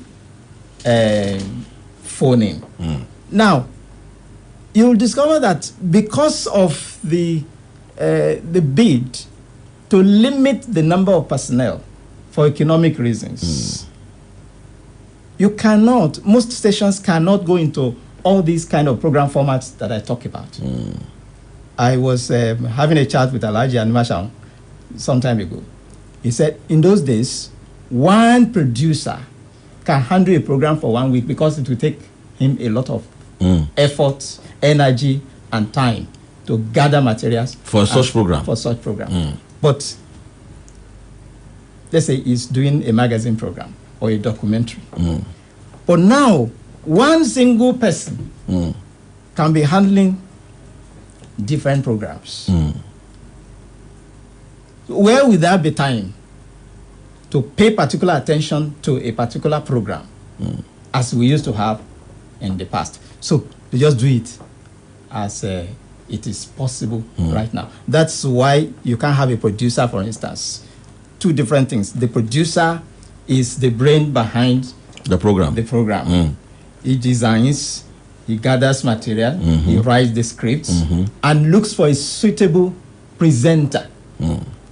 phoning. Now, you'll discover that because of the bid to limit the number of personnel for economic reasons, most stations cannot go into all these kind of program formats that I talk about. I was having a chat with Alhaji Animashaun some time ago. He said, in those days, one producer can handle a program for 1 week because it will take him a lot of effort, energy, and time to gather materials for such program. But let's say, is doing a magazine program or a documentary. But now, one single person can be handling different programs. Where would there be time to pay particular attention to a particular program as we used to have in the past? So they just do it as it is possible right now. That's why you can't have a producer, for instance. Two different things. The producer is the brain behind the program. He designs, he gathers material, he writes the scripts, and looks for a suitable presenter.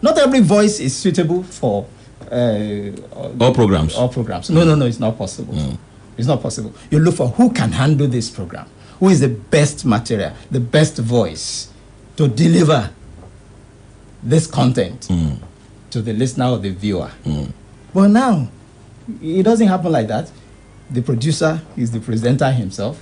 Not every voice is suitable for all programs. No, it's not possible. It's not possible. You look for who can handle this program, who is the best material, the best voice to deliver this content to the listener or the viewer. But now, it doesn't happen like that. The producer is the presenter himself,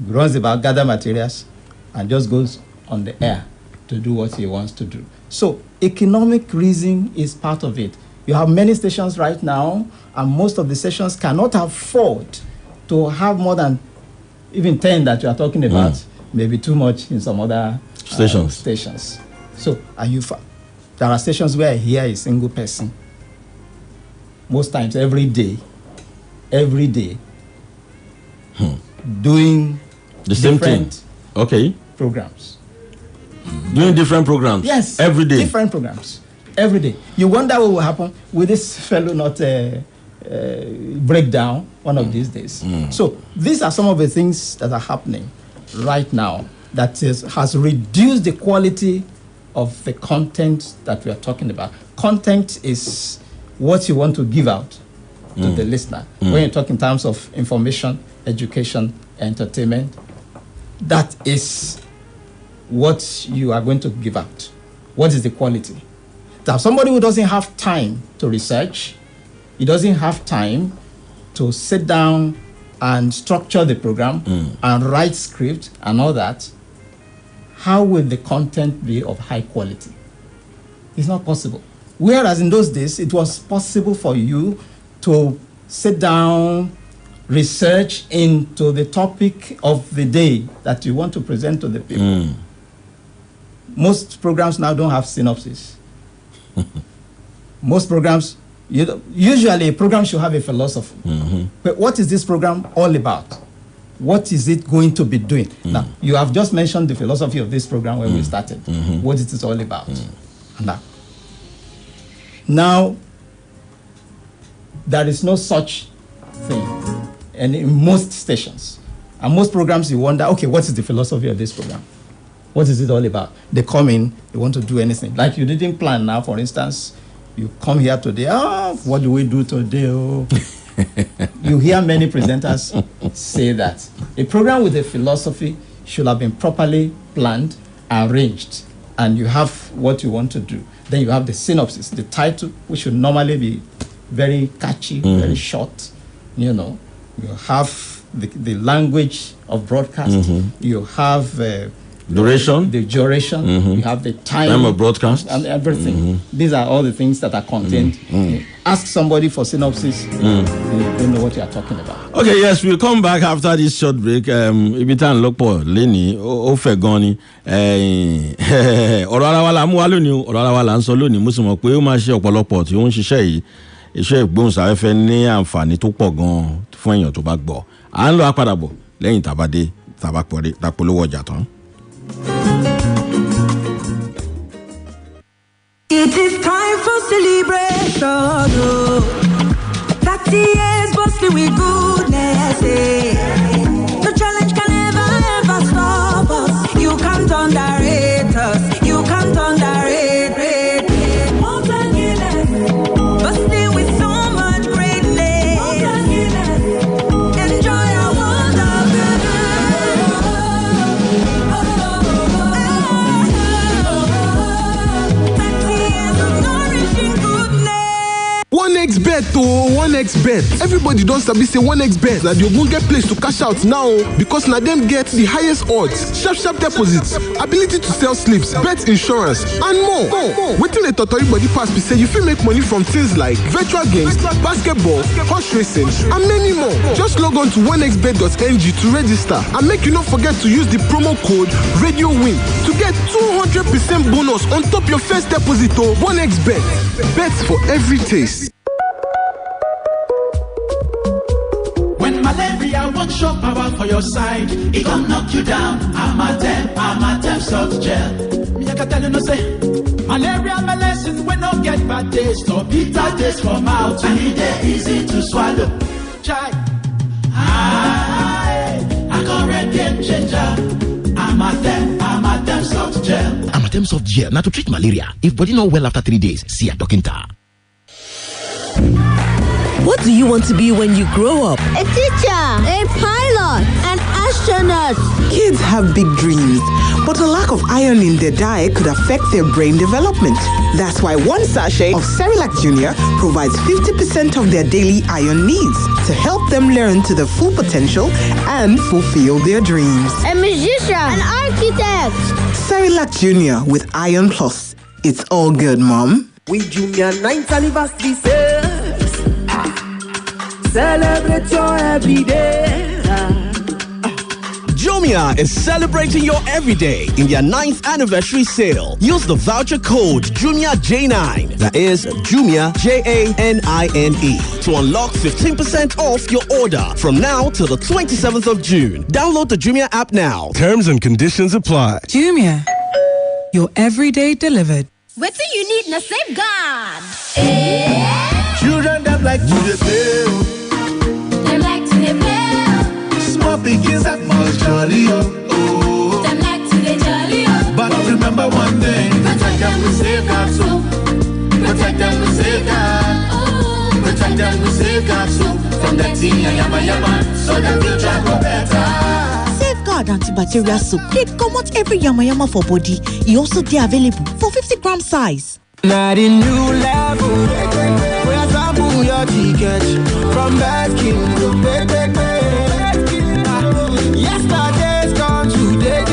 runs about, gather materials, and just goes on the air to do what he wants to do. So economic reason is part of it. You have many stations right now, and most of the stations cannot afford to have more than even 10 that you are talking about. Maybe too much in some other stations. So there are stations where I hear a single person, most times every day, doing the same thing. Okay. Programs. Doing different programs. Yes. Every day. Different programs. Every day. You wonder what will happen with this fellow not break down one of these days. So these are some of the things that are happening right now that has reduced the quality of the content that we are talking about. Content is what you want to give out to the listener. When you talk in terms of information, education, entertainment, that is what you are going to give out. What is the quality? Now, somebody who doesn't have time to research, he doesn't have time to sit down and structure the program and write script and all that, how will the content be of high quality? It's not possible. Whereas in those days, it was possible for you to sit down, research into the topic of the day that you want to present to the people. Most programs now don't have synopsis. Most programs, usually a program should have a philosophy. But what is this program all about? What is it going to be doing? Now, you have just mentioned the philosophy of this program when we started, what it is all about. Now, there is no such thing. And in most stations, and most programs, you wonder, okay, what is the philosophy of this program? What is it all about? They come in, they want to do anything. Like you didn't plan now, for instance, you come here today, what do we do today? You hear many presenters say that a program with a philosophy should have been properly planned, arranged, and you have what you want to do. Then you have the synopsis, the title, which should normally be very catchy, very short. You know, you have the language of broadcast. You have duration. The duration. You have the time of broadcast and everything. These are all the things that are contained. Ask somebody for synopsis. They don't know what you are talking about. Okay, yes, we'll come back after this short break. Ibitan Lokpo Leni Ofegoni ọ̀rọ̀ ara wa la mú wá lónìí ọ̀rọ̀ ara wa la ń sọ lónìí mo sì mọ̀ pé ó máa ṣe ọ̀pọ̀lọpọ̀ tí ó ń ṣiṣẹ́ yìí iṣẹ́ ìgbóhùnsáfẹ́fẹ́ ní àǹfààní tó pọ̀ gan-an fún èèyàn tó bá gbọ́ à ń lọ apàdàbọ̀ lẹ́yìn tàbádé tàpolówó ọjà tán. It is time for celebration. 30 years bustling with goodness. No challenge can ever stop us. You can't underrate us. You can't underrate. Mountain Guinness, bustling with so much greatness. Mountain Guinness, enjoy our wonder. 30 years of nourishing goodness. 1xBet, 1xBet. Everybody don sabi say 1xBet na the ogbonge place to cash out now because na dem get the highest odds, sharp deposits, ability to sell slips, bet insurance, and more. Wetin dey totori body pass be say you fit make money from things like virtual games, basketball, horse racing, and many more. Just log on to 1xbet.ng to register and make you no forget to use the promo code RadioWin to get 200% bonus on top your first deposit. 1xBet. Bets for every taste. When malaria won't show power for your side, it gon' knock you down. I'm a temp salt gel. Me I can tell you no say, malaria medicine when no get bad taste or bitter taste for mouth. And it easy to swallow. Try. I correct game changer. I'm a temp salt gel. Amatem soft gel now to treat malaria. If body not well after 3 days, see a doctor. What do you want to be when you grow up? A teacher, a pilot, an astronaut. Kids have big dreams, but a lack of iron in their diet could affect their brain development. That's why one sachet of Cerelac Junior provides 50% of their daily iron needs to help them learn to their full potential and fulfill their dreams. A musician, an architect. Cerelac Junior with Iron Plus. It's all good, Mom. With Jumia 9th anniversary sales, celebrate your everyday. Jumia is celebrating your everyday in their 9th anniversary sale. Use the voucher code JUMIAJ9, that is Jumia JANINE, to unlock 15% off your order from now till the 27th of June. Download the Jumia app now. Terms and conditions apply. Jumia, your everyday delivered. What do you need na safeguard? Children that like to play. Them like to play. Small pigs that must jolly oh. Them like to jolly oh. But remember one thing, protect them with safeguard too. Protect them with safeguard. Protect them with safeguard too. From the teen and yama so the future go better. Safeguard antibacterial soap. They comot every yama for body. E also dey available for 50-gram size. Now the new level, where sample your ticket from Baskin to yesterday's gone today,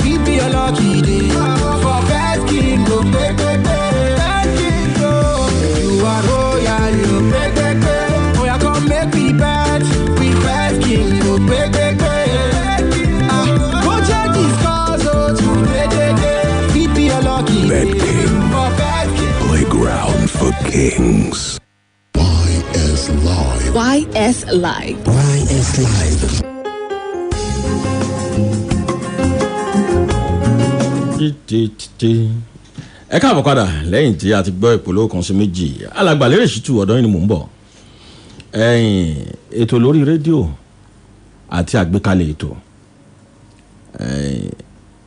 it be a lucky day for Baskin to Baskin go. You are royal, you oh ya come make me bet with Baskin to go check these cars out to it be a lucky day. Playground for kings. YS Live. YS Live. YS Live. Ẹ káàbọ̀ padà lẹ́yìn tí a ti gbọ́ ìpolówó kan sí méjì. Alàgbà lérè ṣìtú ọ̀dọ́ yìí ni mò ń bọ̀. Ètò lórí rédíò àti àgbékalẹ̀ ètò.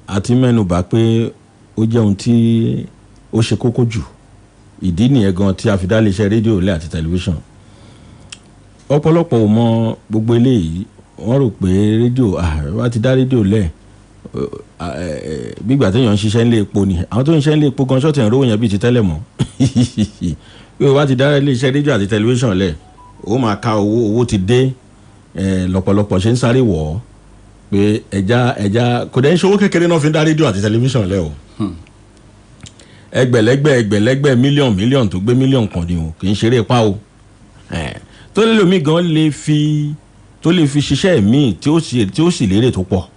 Àti mẹ́nubà pé ó jẹ́ ohun tí ó ṣe kókó jù. Ìdí nìyẹn gan tí a fi dá iléeṣẹ́ rédíò lẹ́ àti tẹlifíṣàn. Ọ̀pọ̀lọpọ̀ ò mọ gbogbo eléyìí. Wọ́n rò pé rédíò wá ti dá rédíò lẹ̀ bígbà téèyàn ń ṣiṣẹ́ nílé epo ni. Àwọn tó ń ṣiṣẹ́ nílé epo gan ṣọ́ọ̀tì ìrówó yẹn bíi ti tẹ́lẹ̀ mọ́. Bí o bá ti dá iléeṣẹ́ rédíò àti tẹlifíṣàn lẹ̀ ó máa ka owó ti dé lọ́pọ̀lọpọ̀ ṣe ń sáré wọ̀ ọ́ pé ẹja kò dẹ́ ń ṣòwò kékeré náà fi ń dá rédíò àti tẹlifíṣàn lẹ̀ o. Ẹgbẹ̀lẹ́gbẹ̀ mílíọ̀n tó gbé mílíọ̀n kan ni o kì í ṣeré pa o. Tó lè lómi gan lè fi ṣiṣẹ́ míì tí ó sì lérè tó pọ̀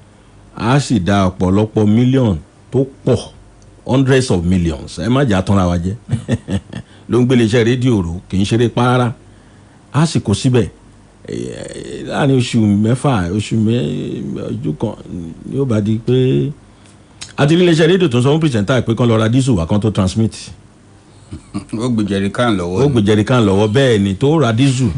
á sì dá ọ̀pọ̀lọpọ̀ mílíọ̀n tó pọ̀ hundreds of millions ẹ má jà tanra wa jẹ́ ló ń gbé iléeṣẹ́ rédíò rò kì í ṣeré pa rárá á sì kó síbẹ̀ láàrin oṣù mẹ́fà oṣù kan ni ó bá di pé àti iléeṣẹ́ rédíò tó ń sọ fún pìrìsẹ̀ntà pé kán lọ ra dísù wá kán tó transmit. ó gbé jẹ̀ríkàn lọ́wọ́ bẹ́ẹ̀ ni tó ra dísù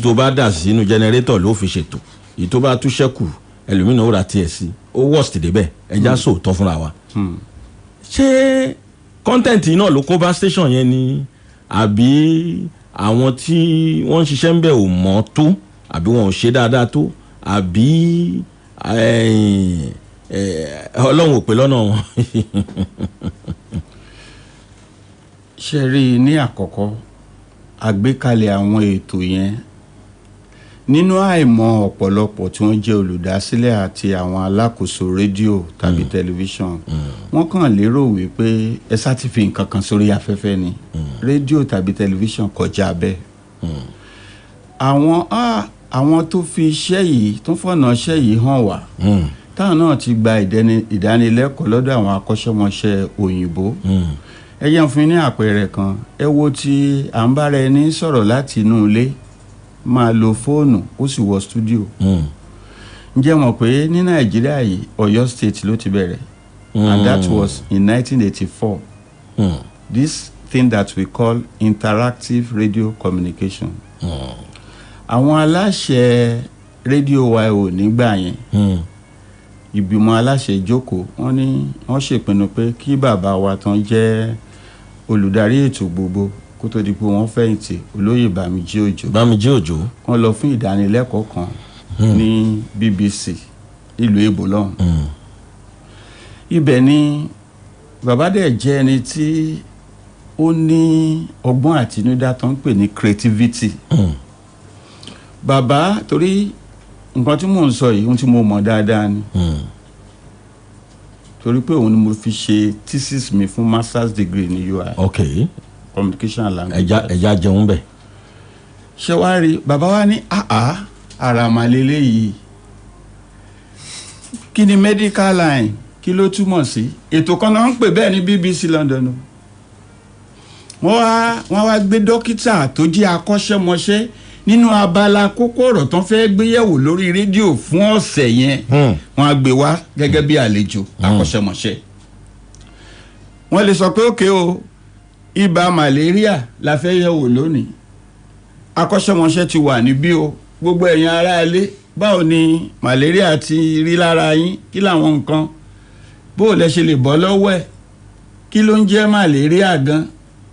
tó bá dà sínú jẹnẹrétọ̀ ló fi ṣètò èyí tó bá tú ṣẹ́kù ẹlòmínà ó ra tiẹ̀ sí ó worst débẹ̀ ẹja sòótọ́ fúnra wa. ṣé kọ́ńtẹ́ǹtì náà ló kó bá station yẹn ni àbí àwọn tí wọ́n ń ṣiṣẹ́ ń bẹ̀ ò mọ̀ tó àbí wọn ò ṣe dáadáa tó àbí ọlọ́run ò pé lọ́nà wọn. ṣe rí i ní àkọ́kọ́ àgbékalẹ̀ àwọn ètò yẹn nínú àìmọ̀ ọ̀pọ̀lọpọ̀ tí wọ́n jẹ́ olùdásílẹ̀ àti àwọn alákòóso rédíò tàbí tẹlifíṣàn wọ́n kàn lérò wípé ẹ sá ti fi nǹkan kan sórí afẹ́fẹ́ ni rédíò tàbí tẹlifíṣàn kọjá bẹ́ẹ̀. àwọn tó fi iṣẹ́ yìí tó fọ̀nà iṣẹ́ yìí hàn wá táwọn náà ti gba ìdánilẹ́kọ̀ọ́ lọ́dọ̀ àwọn akọ́ṣẹ́mọṣẹ́ òyìnbó. Ẹ jẹ́ fún ní àpẹẹrẹ kan, ẹ wo tí à ń bára ẹni sọ̀rọ̀ láti inú ilé máa lo fóònù ó sì wọ stúdíò. Ǹjẹ́ mọ̀ pé ní Nàìjíríà yìí Ọ̀yọ́ state ló ti bẹ̀rẹ̀ and that was in 1984. This thing that we call interactive radio communication. Àwọn aláṣẹ rédíò wa ò nígbà yẹn ìgbìmọ̀ aláṣẹ ìjókòó wọ́n ṣèpinnu pé kí bàbá wa tán jẹ́ olùdarí ètò gbogbo kó tó di pé wọ́n fẹ̀yìntì olóyè Bámijí Òjó wọ́n lọ fún ìdánilẹ́kọ̀ọ́ kan ní BBC ìlú Èbó lọ́hùn. Ibẹ̀ ni bàbá dẹ̀ jẹ́ ẹni tí ó ní ọgbọ́n àtinúdá tó ń pè ní creativity. Bàbá torí nǹkan tí mò ń sọ yìí ohun tí mo mọ̀ dáadáa ni torí pé òun ni mo fi ṣe thesis mi fún master's degree ní UI. Okay. Communication and language. ẹja jẹun bẹ. ṣé wàá rí bàbá wa ní ara màlélẹ́ yìí kí ni medical line kí ló túmọ̀ sí ètò kan náà ń pè bẹ́ẹ̀ ní BBC London. wọ́n wá gbé dókítà tó jẹ́ akọ́ṣẹ́mọṣẹ́ nínú abala kókó ọ̀rọ̀ tán fẹ́ gbéyẹ̀wò lórí rédíò fún ọ̀sẹ̀ yẹn wọ́n á gbé wá gẹ́gẹ́ bí àlejò akọ́ṣẹ́mọṣẹ́. wọ́n lè sọ pé òkè o ibà malaria la fẹ́ yẹ̀wò lónìí akọ́ṣẹ́mọṣẹ́ ti wà níbí o gbogbo ẹ̀yin ará ilé báwo ni malaria ti rí lára yín kí làwọn nǹkan bó o lẹ ṣe lè bọ́ lọ́wọ́ ẹ̀ kí ló ń jẹ́ malaria gan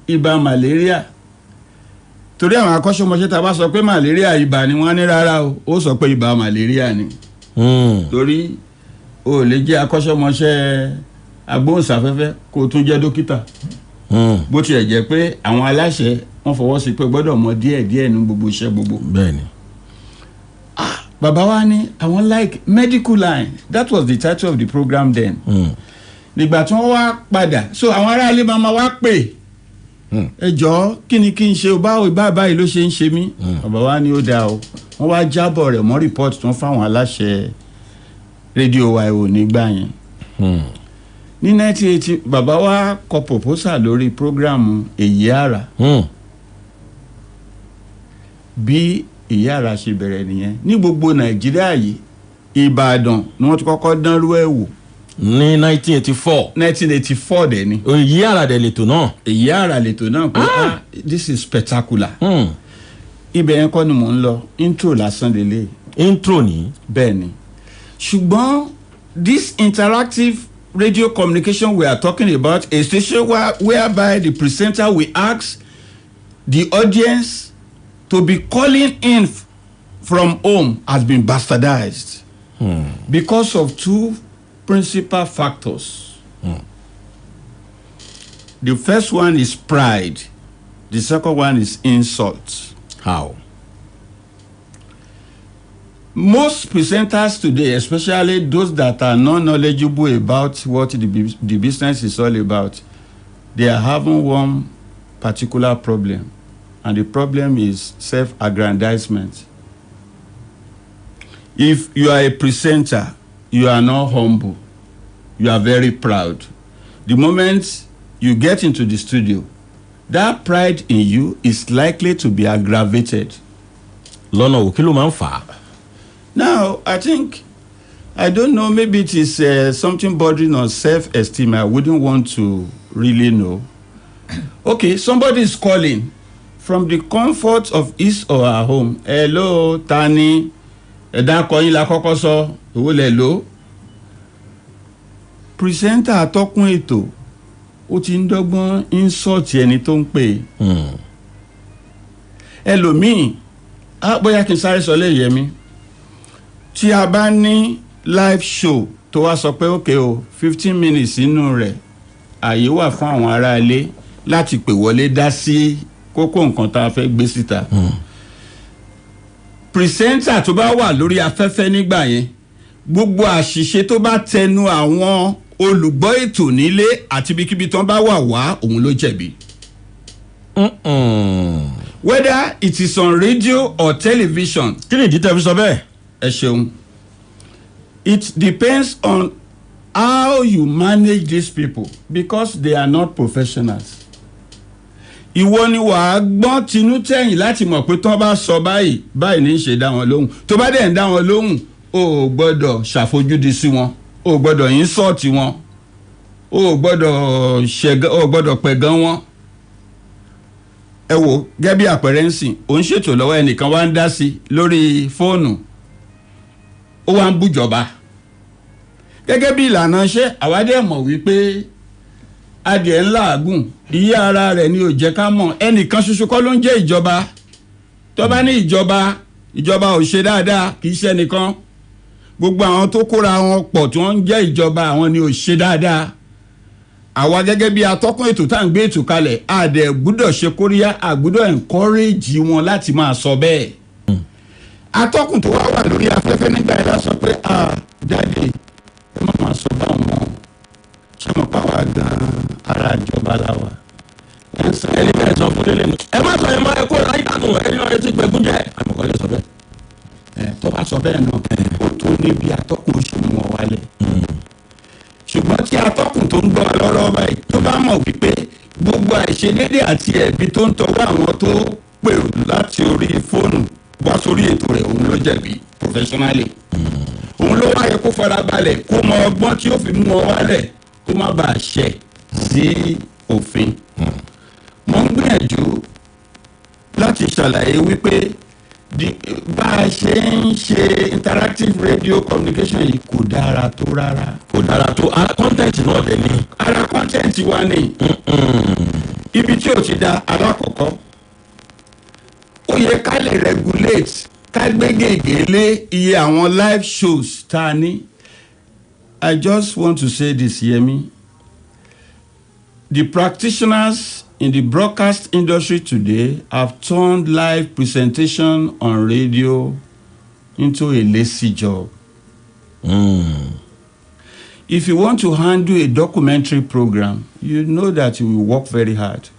ibà malaria torí àwọn akọ́ṣẹ́mọṣẹ́ tá a bá sọ pé malaria ibà ni wọ́n ní rárá o ó sọ pé ibà malaria ni torí o lè jẹ́ akọ́ṣẹ́mọṣẹ́ agbóhùnsáfẹ́fẹ́ kó o tún jẹ́ dókítà bó tiẹ̀ jẹ́ pé àwọn aláṣẹ wọ́n fọwọ́ sí pé gbọ́dọ̀ mọ díẹ̀ ní gbogbo iṣẹ́ gbogbo. Bẹ́ẹ̀ni. Bàbá wa ní àwọn like medical line that was the title of the program then. Nígbà tí wọ́n wá padà so àwọn aráàlú máa wá pè ẹ jọ̀ọ́ kí ni kí n ṣe báwo báyìí ló ṣe ń ṣe mí. Bàbá wa ní ó dáa o wọ́n wá jábọ̀ rẹ̀ mọ́ report tó ń fáwọn aláṣẹ rédíò wa ò ní gbà yẹn. Ní 1980 bàbá wa kọ proposal lórí program èyí àrà. Bí èyí àrà ṣe bẹ̀rẹ̀ nìyẹn ní gbogbo Nàìjíríà yìí Ìbàdàn ni wọ́n ti kọ́kọ́ dánrú ẹ̀ wò. Ní 1984 dẹ̀ ni. èyí àrà dẹ̀ lètò náà. èyí àrà lètò náà pé this is spectacular. Ibẹ̀ yẹn kọ́ ni mò ń lọ intro lásán lélẹ̀. Intro ni. Bẹ́ẹ̀ ni ṣùgbọ́n this interactive radio communication we are talking about a station whereby the presenter will ask the audience to be calling in from home has been bastardized because of two principal factors. The first one is pride. The second one is insult. How? Most presenters today, especially those that are not knowledgeable about what the business is all about, they are having one particular problem, and the problem is self-aggrandizement. If you are a presenter, you are not humble, you are very proud. The moment you get into the studio, that pride in you is likely to be aggravated. Lọ́nà wo kí ló máa ń fà á? Now, I don't know, maybe it is something bordering on self-esteem. I wouldn't want to really know. Okay, somebody is calling from the comfort of his or her home. Hello, Tani. Ẹ̀dá kọyìn la kọ́kọ́ sọ, owó lẹ̀ ló. Presenter atọ́kùn ètò, ó ti ń dọ́gbọ́n insult ẹni tó ń pè. Ẹlòmíì, bóyá kí n sáré sọ lé Yẹmi. Tí a bá ní live show tó wá sọ pé okay o 15 minutes inú rẹ̀ àyè wà fún àwọn ará ilé láti pè wọlé dá sí kókó nǹkan tá a fẹ́ gbé síta. Pìrìsẹ́ńtà tó bá wà lórí afẹ́fẹ́ nígbà yẹn gbogbo àṣìṣe tó bá tẹnu àwọn olùgbọ́ ètò nílé àti ibikíbi tán bá wà òun ló jẹ̀bi. Whether it is on radio or television. kí ni ìdí tẹ́ fi sọ bẹ́ẹ̀? Ẹ ṣeun. It depends on how you manage these people because they are not professionals. Ìwọ ni wàá gbọ́n tinú tẹ̀yìn láti mọ̀ pé tán bá sọ báyìí ní í ṣe dá wọn lóhùn. Tó bá dẹ̀ ń dá wọn lóhùn o ò gbọ́dọ̀ ṣàfojúdi sí wọn, o ò gbọ́dọ̀ insult wọn, o ò gbọ́dọ̀ pẹ̀gàn wọn. Ẹ wo gẹ́gẹ́ bí àpẹẹrẹ ń sìn òun ṣètò lọ́wọ́ ẹnìkan wá ń dá sí lórí fóònù ó wá ń bújọba. Gẹ́gẹ́ bí ìlànà iṣẹ́ àwádẹ́ mọ̀ wípé adìẹ ńlá àgùn iye ara rẹ̀ ni ò jẹ́ ká mọ̀ ẹnìkan ṣoṣo kọ́ ló ń jẹ́ ìjọba. Tó bá ní ìjọba ò ṣe dáadáa kì í ṣe nìkan gbogbo àwọn tó kóra wọn pọ̀ tí wọ́n ń jẹ́ ìjọba àwọn ni ò ṣe dáadáa. Àwa gẹ́gẹ́ bí atọ́kùn ètò tá à ń gbé ètò kalẹ̀ àdẹ̀ gbúdọ̀ ṣe kóríyá àgbúdọ̀ encourage wọn láti máa sọ bẹ́ẹ̀. Atọ́kùn tó wá wà lórí afẹ́fẹ́ nígbà yẹn la sọ pé jáde ẹ má máa sọ báwọn mọ́ ṣé mo pa wá gan-an ara ìjọba la wà. ẹni bẹ́ẹ̀ sọ fún délé ni ẹ má sọ ẹ má ẹ kó láyé dànù ẹni náà ẹ ti gbẹ̀gùn jẹ́ àmọ̀kọ́ lè sọ bẹ́ẹ̀. Tó bá sọ bẹ́ẹ̀ náà ó tó níbi atọ́kùn oṣù mú wọn wálẹ̀. Ṣùgbọ́n tí atọ́kùn tó ń gbọ́ lọ́rọ́ báyìí tó bá mọ̀ wípé gbogbo àìṣedédé àti ẹ̀bi tó ń tọwọ́ àwọn tó pèrò láti orí fóònù wá sórí ètò rẹ̀ òun ló jẹ̀bi professionally. Òun ló wáyé kó farabalẹ̀ kó mọ ọgbọ́n tí ó fi mú ọ wálẹ̀ kó má bàa ṣẹ̀ sí òfin. Mo ń gbìyànjú láti ṣàlàyé wípé bá a ṣe ń ṣe interactive radio communication yìí kò dára tó rárá. kò dára tó ara content náà dẹ̀ ni. ara content wa ni. Ibi tí o ti da alákọ̀ọ́kọ́ ó yẹ ká lè regulate ká gbé gègé lé iye àwọn live shows tá a ní. I just want to say this, Yemi. The practitioners in the broadcast industry today have turned live presentation on radio into a lazy job. If you want to handle a documentary program, you know that you will work very hard.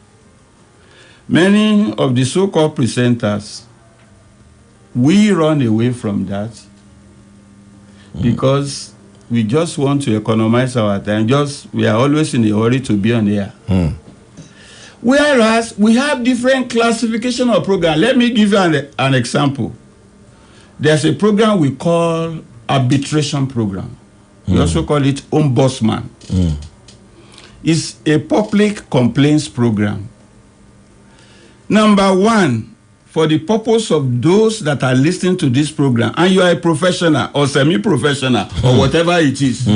Many of the so-called presenters, we run away from that because we just want to economize our time. We are always in a hurry to be on air. Whereas we have different classification of program. Let me give you an example. There's a program we call arbitration program. We also call it ombudsman. It's a public complaints program. Number one, for the purpose of those that are listening to this program, and you are a professional or semi-professional or whatever it is,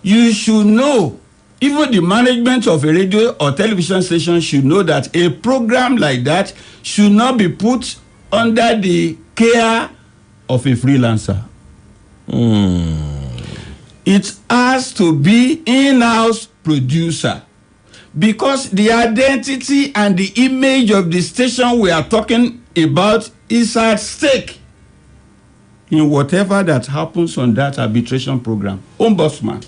you should know, even the management of a radio or television station should know that a program like that should not be put under the care of a freelancer. It has to be in-house producer, because the identity and the image of the station we are talking about is at stake in whatever that happens on that arbitration program. Ombudsman.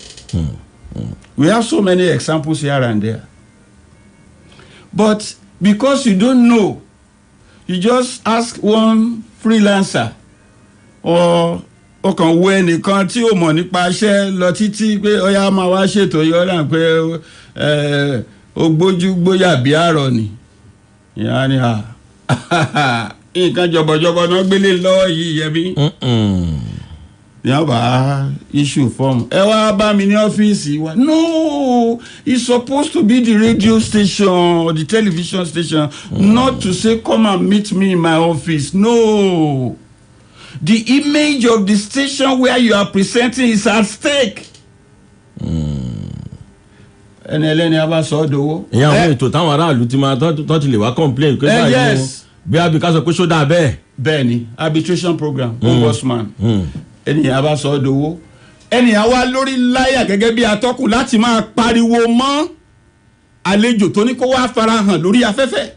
We have so many examples here and there. But because you don't know, you just ask one freelancer or ọkàn wo ẹnìkan tí ó mọ̀ nípa iṣẹ́ lọ títí pé ọyá máa wá ṣètò yọ̀ọ́dà pé ó gbójú gbóyà bí àrọ̀ ni. Ìyá ni nǹkan jọ̀bọ̀jọ̀bọ̀ náà gbélé lọ́wọ́ yìí Yẹmí. Ìyá bá issue form. Ẹ wá bá mi ní ọ́fíìsì wa. No, it's supposed to be the radio station or the television station, not to say come and meet me in my office. No. The image of the station where you are presenting is at stake. Ẹni ẹlẹ́ni a bá sọ ọ́ dowó. ìyá àwọn ètò táwọn aráàlú ti máa tọ́ ti lè wá complain. Yes. Bí abika sọ pé ṣó dáa bẹ́ẹ̀. Bẹ́ẹ̀ni, arbitration program, ombudsman. Ẹnìyàn a bá sọ ọ́ dowó. Ẹnìyàn wá lórí láyà gẹ́gẹ́ bí atọ́kùn láti máa pariwo mọ́ àlejò tó ní kó wá farahàn lórí afẹ́fẹ́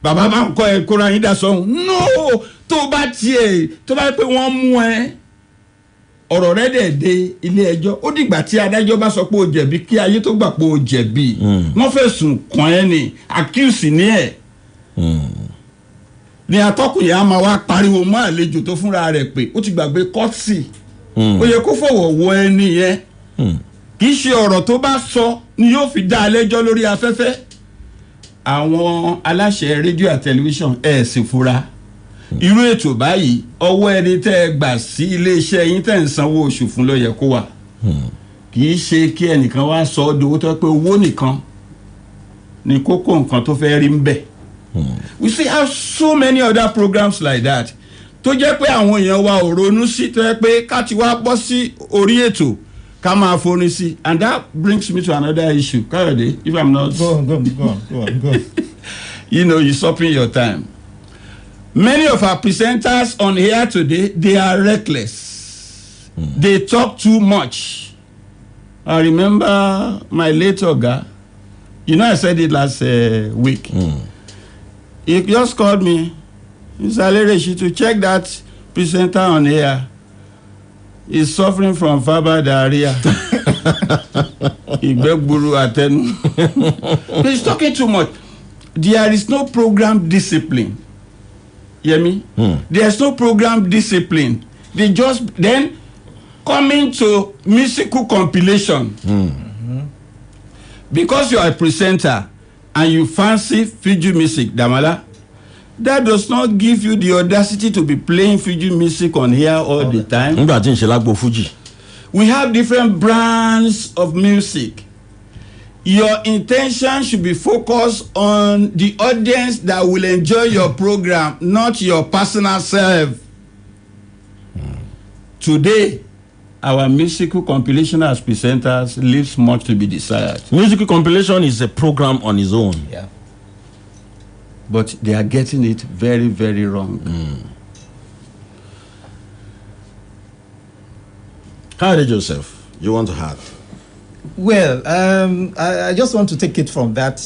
bàbá bá ń kọ́ ẹ kóra yín dá sọ́hun no tó bá pé wọ́n mú ẹ ọ̀rọ̀ rẹ̀ dẹ̀ dé ilé ẹjọ́ ó dìgbà tí adájọ́ bá sọ pé o jẹ̀bi kí ayé tó gbà pé o jẹ̀bi wọ́n fẹ̀sùn kàn ẹ́ ní accuse ní ẹ̀ ní atọ́kùn yẹn á máa wá pariwo mọ́ àlejò tó fúnra rẹ̀ pé ó ti gbàgbé kọ́ọ̀sì ó yẹ kó fọwọ́ wọ ẹni yẹn kì í ṣe ọ̀rọ̀ tó bá sọ ni yóò fi dá lẹ́jọ́ lórí afẹ́fẹ́ àwọn aláṣẹ rédíò àti tẹlifíṣàn ẹ̀ sì fura irú ètò báyìí ọwọ́ ẹni tẹ́ ẹ gbà sí iléeṣẹ́ yín tẹ́ ń sanwó oṣù fún ló yẹ kó wà kì í ṣe kí ẹnìkan wá sọ ọ́ dowó tó pé owó nìkan ni kókó nǹkan tó fẹ́ rí ń bẹ̀. We still have so many other programs like that tó jẹ́ pé àwọn èèyàn wa ò ronú sí tó jẹ́ pé ká ti wá bọ́ sí orí ètò ká máa forin sí and that brings me to another issue Kayode if I'm not. Go on. You know, you're stopping your time. Many of our presenters on here today, they are reckless. They talk too much. I remember my late Oga. You know, I said it last week. He just called me. Mr. Alereshi, to check that presenter on here. He's suffering from verbal diarrhea. He's talking too much. There is no program discipline. Yemi? There's no program discipline. They just then coming to musical compilation. Because you are a presenter and you fancy Fiji music, Damala, that does not give you the audacity to be playing Fiji music on here all the time. We have different brands of music. Your intention should be focused on the audience that will enjoy your program, not your personal self. Today, our musical compilation as presenters leaves much to be desired. Musical compilation is a program on its own. Yeah. But they are getting it very, very wrong. Kayode Joseph, you want to add? Well, I just want to take it from that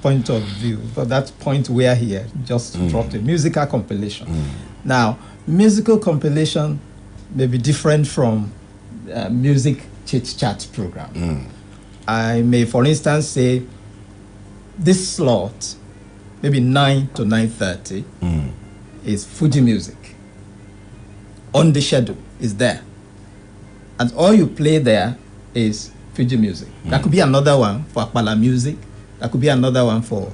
point of view, but that point where he just dropped a musical compilation. Now, musical compilation may be different from music chit-chat program. I may, for instance, say this slot, maybe 9 to 9:30, is Fuji music. On the schedule is there. And all you play there is Fuji music. That could be another one for Akpala music. That could be another one for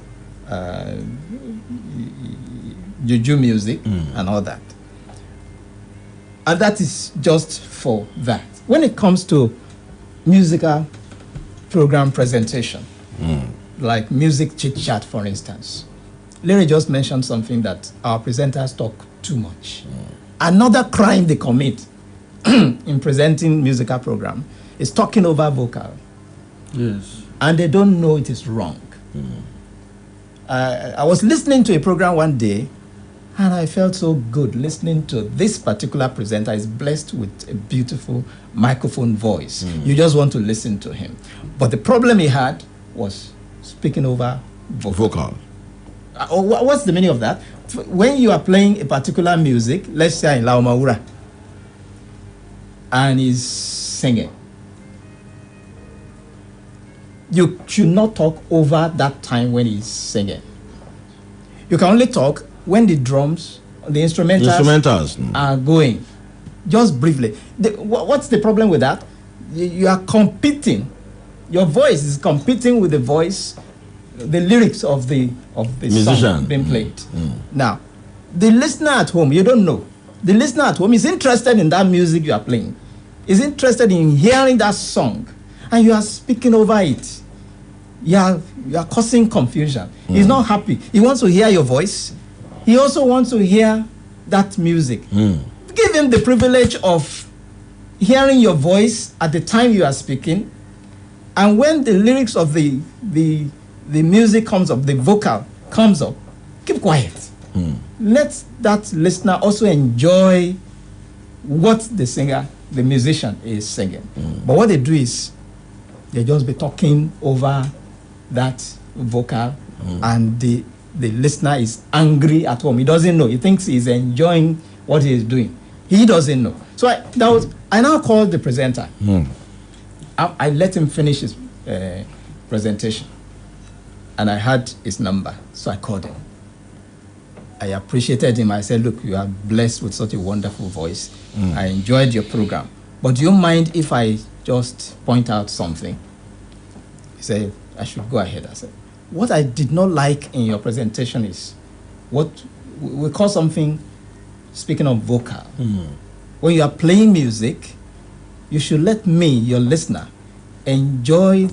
Juju music and all that. And that is just for that. When it comes to musical program presentation, like music chit-chat, for instance, Larry just mentioned something that our presenters talk too much. Another crime they commit in presenting musical program is talking over vocal. Yes. And they don't know it is wrong. I was listening to a program one day, and I felt so good listening to this particular presenter. Is blessed with a beautiful microphone voice. You just want to listen to him. But the problem he had was speaking over vocal. What's the meaning of that? When you are playing a particular music, let's say in Laomaura, and he's singing, you should not talk over that time when he's singing. You can only talk when the drums, the instrumentals are going. Just briefly. What's the problem with that? You are competing. Your voice is competing with the voice, the lyrics of the song being played. Now, the listener at home, you don't know. The listener at home is interested in that music you are playing, is interested in hearing that song, and you are speaking over it. You are causing confusion. He's not happy. He wants to hear your voice. He also wants to hear that music. Give him the privilege of hearing your voice at the time you are speaking, and when the lyrics of the music comes up, the vocal comes up, keep quiet. Let that listener also enjoy what the singer, the musician is singing. But what they do is they just be talking over that vocal, and the listener is angry at home. He doesn't know. He thinks he's enjoying what he is doing. He doesn't know. So I now called the presenter. I let him finish his presentation, and I had his number, so I called him. I appreciated him. I said, look, you are blessed with such a wonderful voice. I enjoyed your program. But do you mind if I just point out something? He said, I should go ahead. I said, what I did not like in your presentation is what we call something, speaking of vocal. When you are playing music, you should let me, your listener, enjoy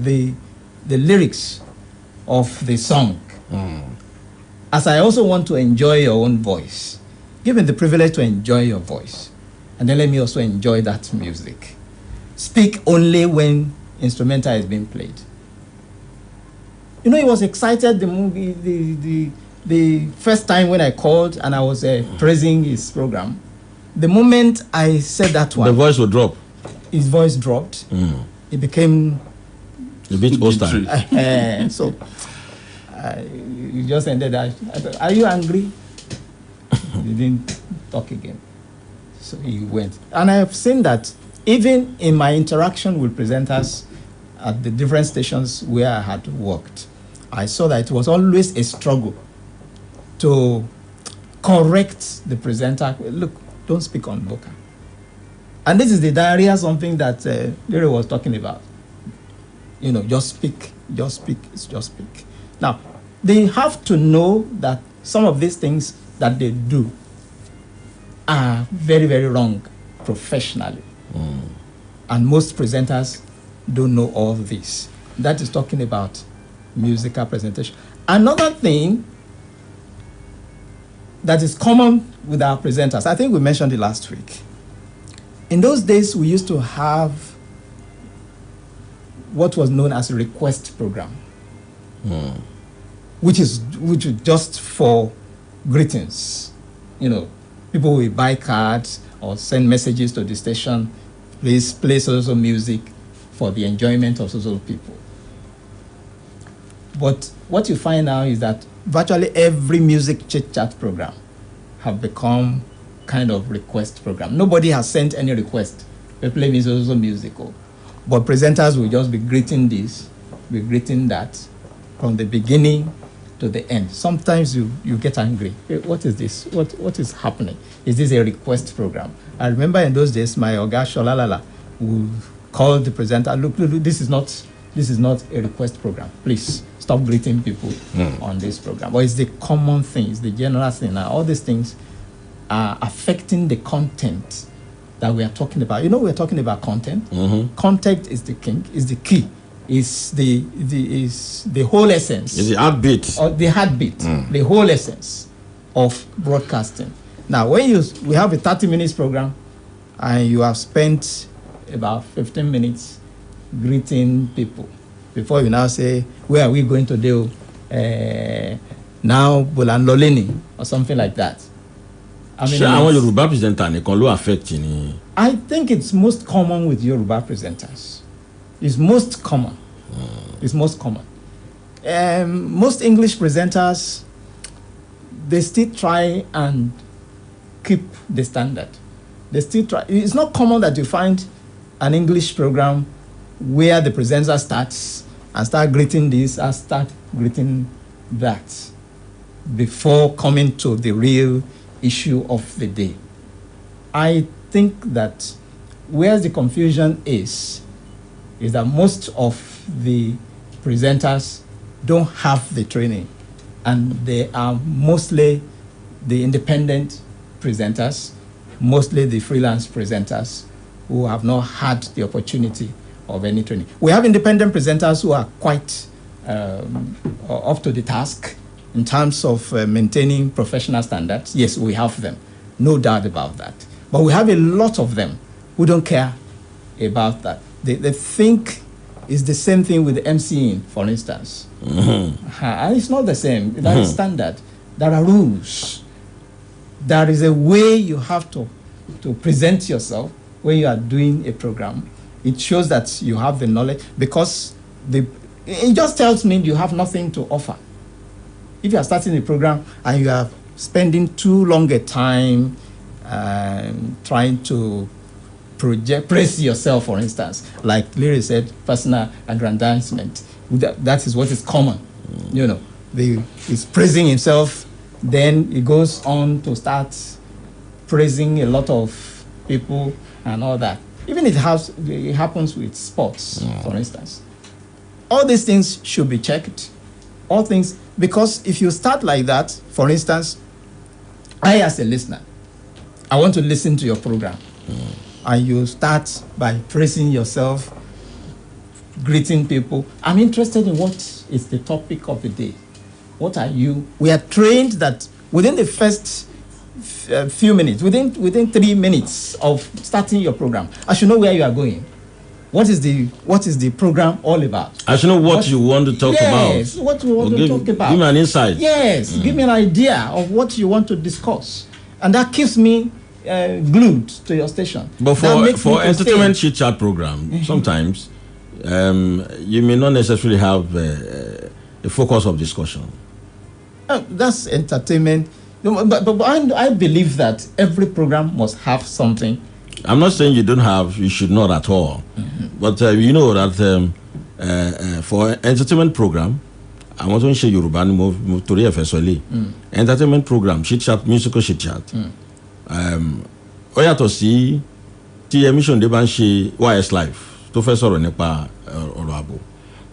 the lyrics of the song. As I also want to enjoy your own voice. Give me the privilege to enjoy your voice. And then let me also enjoy that music. Speak only when instrumental is being played. You know, he was excited the first time when I called and I was praising his program. The moment I said that one, the voice would drop. His voice dropped. It became a bit hostile. So you just ended that. I thought, are you angry? He didn't talk again. So he went. And I have seen that even in my interaction with presenters at the different stations where I had worked, I saw that it was always a struggle to correct the presenter. Look, don't speak on vocal. And this is the diarrhea, something that Larry was talking about. You know, just speak, just speak. Now, they have to know that some of these things that they do are very, very wrong professionally. And most presenters don't know all this. That is talking about musical presentation. Another thing that is common with our presenters, I think we mentioned it last week. In those days, we used to have what was known as a request program, which is just for greetings. You know, people will buy cards or send messages to the station, please play so music for the enjoyment of so people. But what you find now is that virtually every music chit-chat program have become kind of request program. Nobody has sent any request. We play musical. But presenters will just be greeting this, be greeting that, from the beginning to the end. Sometimes you get angry. Hey, what is this? What is happening? Is this a request program? I remember in those days, my Oga Sholalala would call the presenter, look, this is not a request program. Please stop greeting people on this program. But it's the common thing, it's the general thing. Now, all these things are affecting the content that we are talking about. You know, we're talking about content. Content is the king, is the key, is the whole essence. Is the heartbeat. Or the heartbeat, the whole essence of broadcasting. Now, when we have a 30 minutes program and you have spent about 15 minutes greeting people before you now say, where are we going to do now Bolanlolini or something like that. I mean, Yoruba presenter nìkan ló affect ni. I think it's most common with Yoruba presenters. It's most common. It's most common. Most English presenters, they still try and keep the standard. They still try. It's not common that you find an English program where the presenter starts and start greeting this and start greeting that before coming to the real issue of the day. I think that where the confusion is that most of the presenters don't have the training, and they are mostly the independent presenters, mostly the freelance presenters who have not had the opportunity of any training. We have independent presenters who are quite up to the task in terms of maintaining professional standards. Yes, we have them, no doubt about that. But we have a lot of them who don't care about that. They think it's the same thing with MCing, for instance. And it's not the same. That is standard. There are rules. There is a way you have to present yourself when you are doing a program. It shows that you have the knowledge, because it just tells me you have nothing to offer. If you are starting a program and you are spending too long a time trying to praise yourself, for instance, like Larry said, personal aggrandizement. That is what is common. You know, he's praising himself, then he goes on to start praising a lot of people and all that. Even it happens with sports, for instance. All these things should be checked. All things, because if you start like that, for instance, I as a listener, I want to listen to your program. And you start by praising yourself, greeting people. I'm interested in what is the topic of the day. What are you? We are trained that within the first few minutes, within 3 minutes of starting your program, I should know where you are going. What is the program all about? I should know what you want to talk about. Yes, what you want to talk about. Give me an insight. Yes, give me an idea of what you want to discuss. And that keeps me glued to your station. But for entertainment chit chat program, sometimes you may not necessarily have a focus of discussion. That's entertainment. But I believe that every program must have something. I'm not saying you should not at all. But you know that for entertainment program, I want to share Yoruba ni torí ẹ fẹ́ sọ lé. Entertainment program, chit chat, musical chit chat. Ó yàtọ̀ sí tí Yemi Sonde bá ń ṣe YS Live tó fẹ́ sọ̀rọ̀ nípa ọ̀rọ̀ ààbò.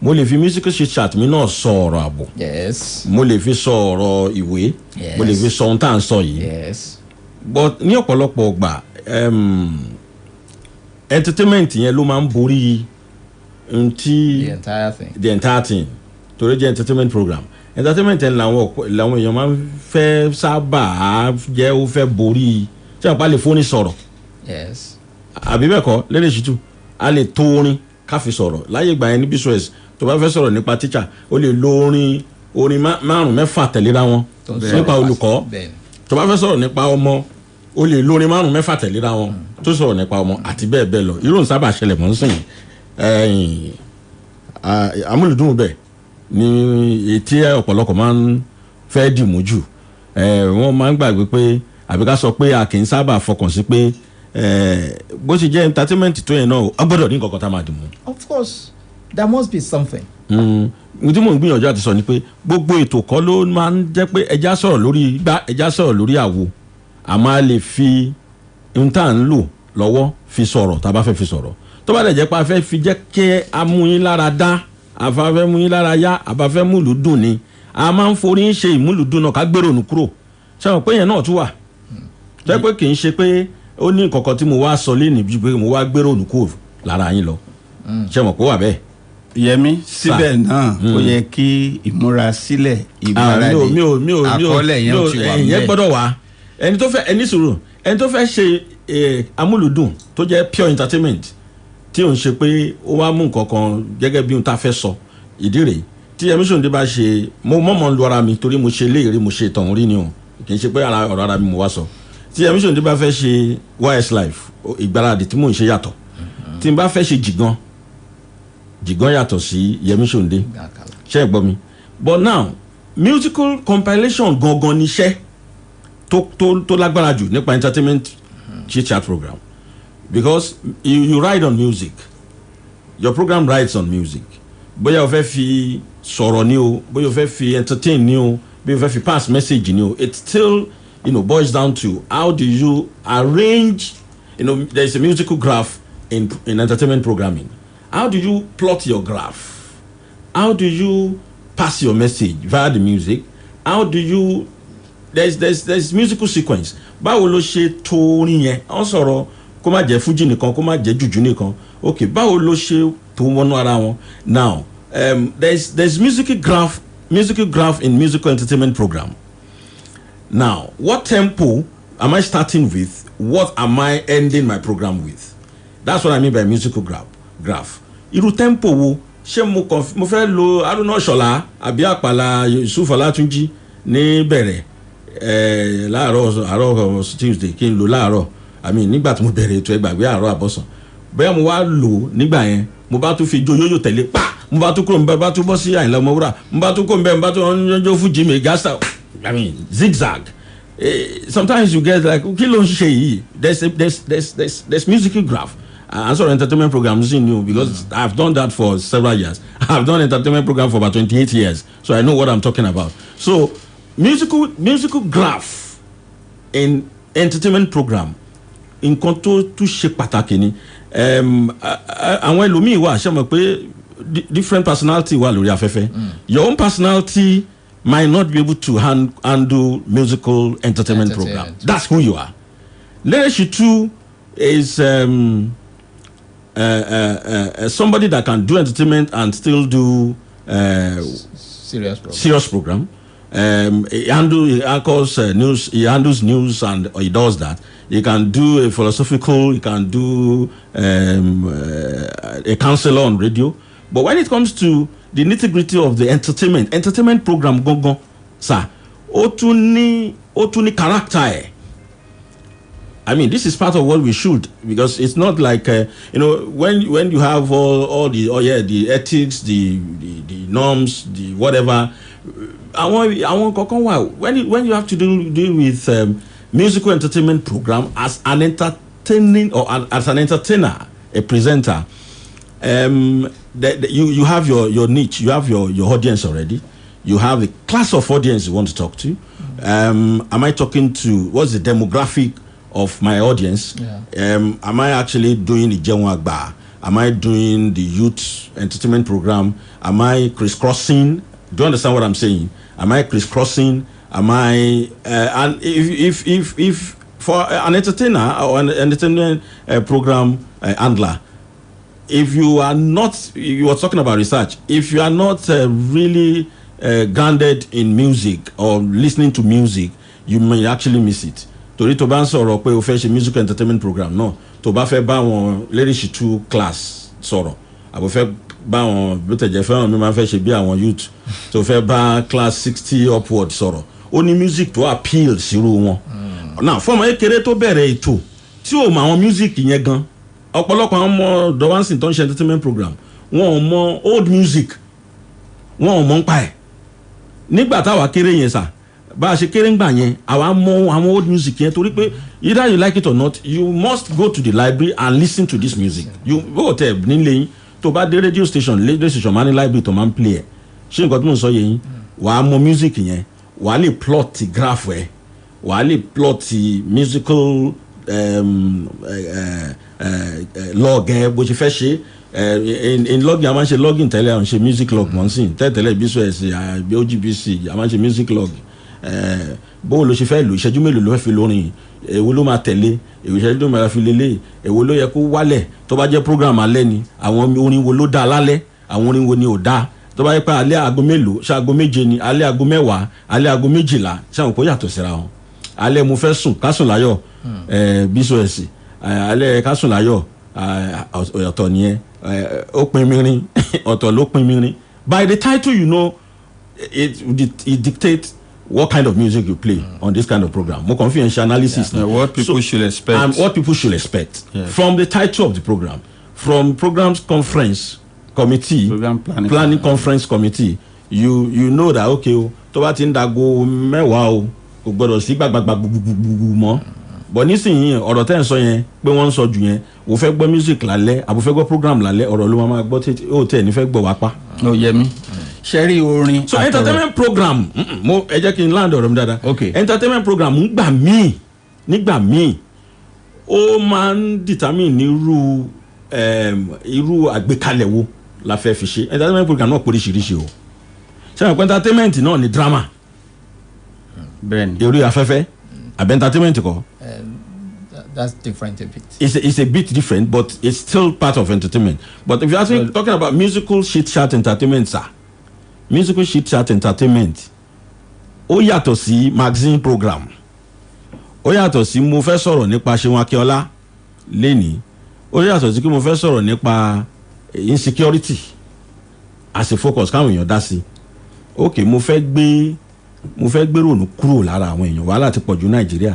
Mo lè fi musical chit chat mi náà sọ ọ̀rọ̀ ààbò. Yes. Mo lè fi sọ ọ̀rọ̀ ìwé. Yes. Mo lè fi sọ ohun tá à ń sọ yìí. Yes. But ní ọ̀pọ̀lọpọ̀ ọgbà entertainment yẹn ló máa ń borí the entire thing torí jẹ́ entertainment program. Entertainment yẹn làwọn èèyàn máa ń fẹ́ sábà jẹ́ ó fẹ́ borí tí wọ́n bá lè fóní sọ̀rọ̀. Yes. Àbí bẹ́ẹ̀ kọ́ lédè ṣìtú a lè tó orin ká fi sọ̀rọ̀ láyé ìgbà yẹn ní bcs tó bá fẹ́ sọ̀rọ̀ nípa teacher ó lè lo orin márùn mẹ́fà tẹ̀léra wọn nípa olùkọ́ tó bá fẹ́ sọ̀rọ̀ nípa ọmọ ó lè lo orin márùn mẹ́fà tẹ̀léra wọn tó sọ̀rọ̀ nípa ọmọ àti bẹ́ẹ̀ bẹ́ẹ̀ lọ irú ń sábà ṣẹlẹ̀ mọ́ nísìnyí amúlùdùn bẹ́ẹ̀ ni etí ọ̀pọ̀lọpọ̀ máa ń fẹ́ dìmú jù wọ́n máa ń gbàgbé pé àbí ká sọ pé a kì í sábà fọkàn sí pé bó ṣe jẹ́ entertainment tó yẹn náà a gbọ́dọ̀ ní nǹkan kan tá a máa dì mú. Of course, there must be something. Tí mò ń gbìyànjú àti sọ ni pé gbogbo ètò kọ́ ló máa ń jẹ́ pé ẹja sọ̀rọ̀ lórí igbá ẹja sọ̀rọ̀ lórí àwo a máa lè fi ohun tá à ń lò lọ́wọ́ fi sọ̀rọ̀ tá a bá fẹ́ fi sọ̀rọ̀ tó bá lè jẹ́ pé a fẹ́ fi jẹ́ kí a mú yín lára dá a fẹ́ mú yín lára yá a bá fẹ́ mú ìlú dùn ni a máa ń forí ṣe ìmúlùdùn náà ká gbèrò nù kúrò ṣé wọn pé yẹn náà tún wà jẹ́ pé kì í ṣe pé ó ní nǹkan kan tí mo wá sọ lé níbi pé mo wá gbèrò nù kúrò lára yín lọ ṣé wọn pé wà bẹ́ẹ̀. Yẹmi síbẹ̀ náà ó yẹ kí ìmúrasílẹ̀ ìgbáradì àkọọ́lẹ̀ yẹn ó ti wà bẹ́ẹ̀. ìyẹn gbọ́dọ̀ wá ẹni tó fẹ́ ṣe amúlùdùn tó jẹ́ pure entertainment tí òun ṣe pé ó wá mú nǹkan kan gẹ́gẹ́ bí òun tá fẹ́ sọ ìdí rèé tí Yemi Sonde bá ṣe mo mọ̀mọ́ ń lu ara mi torí mo ṣe léèrè mo ṣe ìtàn orí ni o kì í ṣe pé ọ̀rọ̀ ara mi mo wá sọ tí Yemi Sonde bá fẹ́ ṣe YS Live ìgbáradì tí mò ń ṣe yàtọ̀ tí n bá fẹ́ ṣe jìgàn yàtọ̀ sí Yemi Sonde ṣe é gbọ́ mi but now musical compilation gangan níṣẹ́ tó lágbára jù nípa entertainment chit chat program because you ride on music your program rides on music bóyá o fẹ́ fi sọ̀rọ̀ ni o bóyá o fẹ́ fi entertain ni o bóyá o fẹ́ fi pass message ni o it still boils down to how do you arrange there is a musical graph in entertainment programming. How do you plot your graph? How do you pass your message via the music? How do you there's musical sequence. Báwo ló ṣe tó orin yẹn? Wọ́n sọ̀rọ̀ kó má jẹ́ fújì nìkan kó má jẹ́ jùjú nìkan. Okay, báwo ló ṣe tó wọnú ara wọn? Now, there's musical graph in musical entertainment program. Now, what tempo am I starting with? What am I ending my program with? That's what I mean by musical graph. Irú tempo wo ṣé mo fẹ́ lo Aruna Ṣọlá àbí Àpàlà Yusuf Ọlátúnjí ní bẹ̀rẹ̀ láàárọ̀ Tuesday kí n lò láàárọ̀ nígbà tí mo bẹ̀rẹ̀ ètò ẹgbàgbé àárọ̀ àbọ̀sán bóyá mo wá lò nígbà yẹn mo bá tún fi jó yóyò tẹ̀lé pa mo bá tún kúrò mo bá tún bọ́ sí Àyìnlá Ọmọwúrà mo bá tún kúrò mo bá tún jó fún Jimmy Gasta. I mean zigzag. Sometimes you get like kí ló ń ṣe yìí. There's musical graph. And sort of entertainment programs in you because I've done that for several years. I've done entertainment program for about 28 years, so I know what I'm talking about. So musical graph in entertainment program in control to shape patakini. And when Lumi wa ṣe mọ̀ pé different personality wa lórí afẹ́fẹ́. Your own personality might not be able to handle musical entertainment program. That's who you are. Leadership 2 is somebody that can do entertainment and still do serious program. He handles news. He handles news and he does that. He can do a philosophical. He can do a counselor on radio. But when it comes to the nitty-gritty of the entertainment program, go, sir, otuni character. I mean, this is part of what we should, because it's not like when you have all the ethics, the norms, the whatever. When you have to deal with musical entertainment program as an entertaining or as an entertainer, a presenter, you have your niche, you have your audience already. You have the class of audience you want to talk to. Am I talking to what's the demographic of my audience? Am I actually doing the Jenwagba? Am I doing the youth entertainment program? Am I crisscrossing? Do you understand what I'm saying? Am I crisscrossing? Am I and if for an entertainer or an entertainment program handler, if you are not, you are talking about research, if you are not really grounded in music or listening to music, you may actually miss it. Torí tó bá ń sọ̀rọ̀ pé o fẹ́ ṣe musical entertainment program náà tó bá fẹ́ bá wọn lyrics 2 class sọ̀rọ̀ àbò fẹ́ bá wọn bí tẹ̀jẹ̀ fẹ́ràn mi máa fẹ́ ṣe bí àwọn youth tó fẹ́ bá class 60 upward sọ̀rọ̀ ó ní music tó appeal sírú wọn. Now fọ́ọ̀mù ekele tó bẹ̀rẹ̀ ètò tí ò mọ àwọn music yẹn gan ọ̀pọ̀lọpọ̀ àwọn ọmọ dọ̀wánsìn tó ń ṣe entertainment program wọn ò mọ old music wọn ò mọ ń pa ẹ̀ nígbà táwa kéré yẹn sà bá a ṣe kéré ń gbà yẹn àwa mọ àwọn old music yẹn torí pé either you like it or not you must go to the library and listen to this music. You go tẹ nílé yín tó bá dé radio station máa ní library tó máa ń play ẹ̀ ṣé nǹkan tó ń sọ yẹn yín wàá mọ music yẹn wàá lè plot graph ẹ̀ wàá lè plot musical log ẹ̀ bó ṣe fẹ́ ṣe in logging a máa ń ṣe logging tẹ́lẹ̀ à ń ṣe music log wọ́n sì tẹ́lẹ̀ BSOS OGBC a máa ń ṣe music log bó ló ṣe fẹ́ lò ìṣẹ́jú mélòó ló fẹ́ fi lórin èwo ló máa tẹ̀lé èwo ìṣẹ́jú tó máa fi lélẹ̀ èwo ló yẹ kó wálẹ̀ tó bá jẹ́ program alẹ́ ni àwọn orin wo ló dáa lálẹ́ àwọn orin wo ni ò dáa tó bá yẹ pé alẹ́ aago mélòó ṣe aago méje ni alẹ́ aago mẹ́wàá alẹ́ aago méjìlá ṣe àwọn kò yàtọ̀ síra wọn alẹ́ mo fẹ́ sùn kásùn láyọ̀ BSOS alẹ́ kásùn láyọ̀ ọ̀tọ̀ nìyẹn ó pin mìírin ọ̀tọ̀ ló pin mìírin. By the title you know it dictates what kind of music you play on this kind of program. More confidential analysis. What people should expect. And what people should expect from the title of the program, from programs conference committee, program planning conference committee. You know that okay o tó bá ti ń dago mẹ́wàá o kò gbọ́dọ̀ sí gbàgbàgbàgbùgbùgbù mọ́. But nísìnyí ọ̀rọ̀ tẹ́ ń sọ yẹn pé wọ́n ń sọ jù yẹn o fẹ́ gbọ́ music lálẹ́ àbò fẹ́ gbọ́ program lálẹ́ ọ̀rọ̀ ló máa gbọ́ tí ó tẹ̀ ní fẹ́ gbọ́ wá pa. Ó yẹ mí. Ṣẹ́rí orin. So entertainment program mo ẹ jẹ́ kí n land ọ̀rọ̀ mi dáadáa. Okay. Entertainment program nígbà míì ó máa ń determine irú àgbékalẹ̀ wo la fẹ́ fi ṣe. Entertainment program náà póríṣiríṣi o. Ṣé àwọn entertainment náà ni drama? Bẹ́ẹ̀ni. Eré afẹ́fẹ́ àbẹ̀ entertainment kọ́. That's different a bit. It's a bit different, but it's still part of entertainment. But if you're actually talking about musical shit chat entertainment, sir, musical shit chat entertainment, ó yàtọ̀ sí magazine program, ó yàtọ̀ sí mo fẹ́ sọ̀rọ̀ nípa Ṣeun Akíọ́lá lẹ́ni, ó yàtọ̀ sí kí mo fẹ́ sọ̀rọ̀ nípa insecurity as a focus káwọn èèyàn dá sí. Okay, mo fẹ́ gbé rònú kúrò lára àwọn èèyàn wàhálà ti pọ̀ jù Nàìjíríà.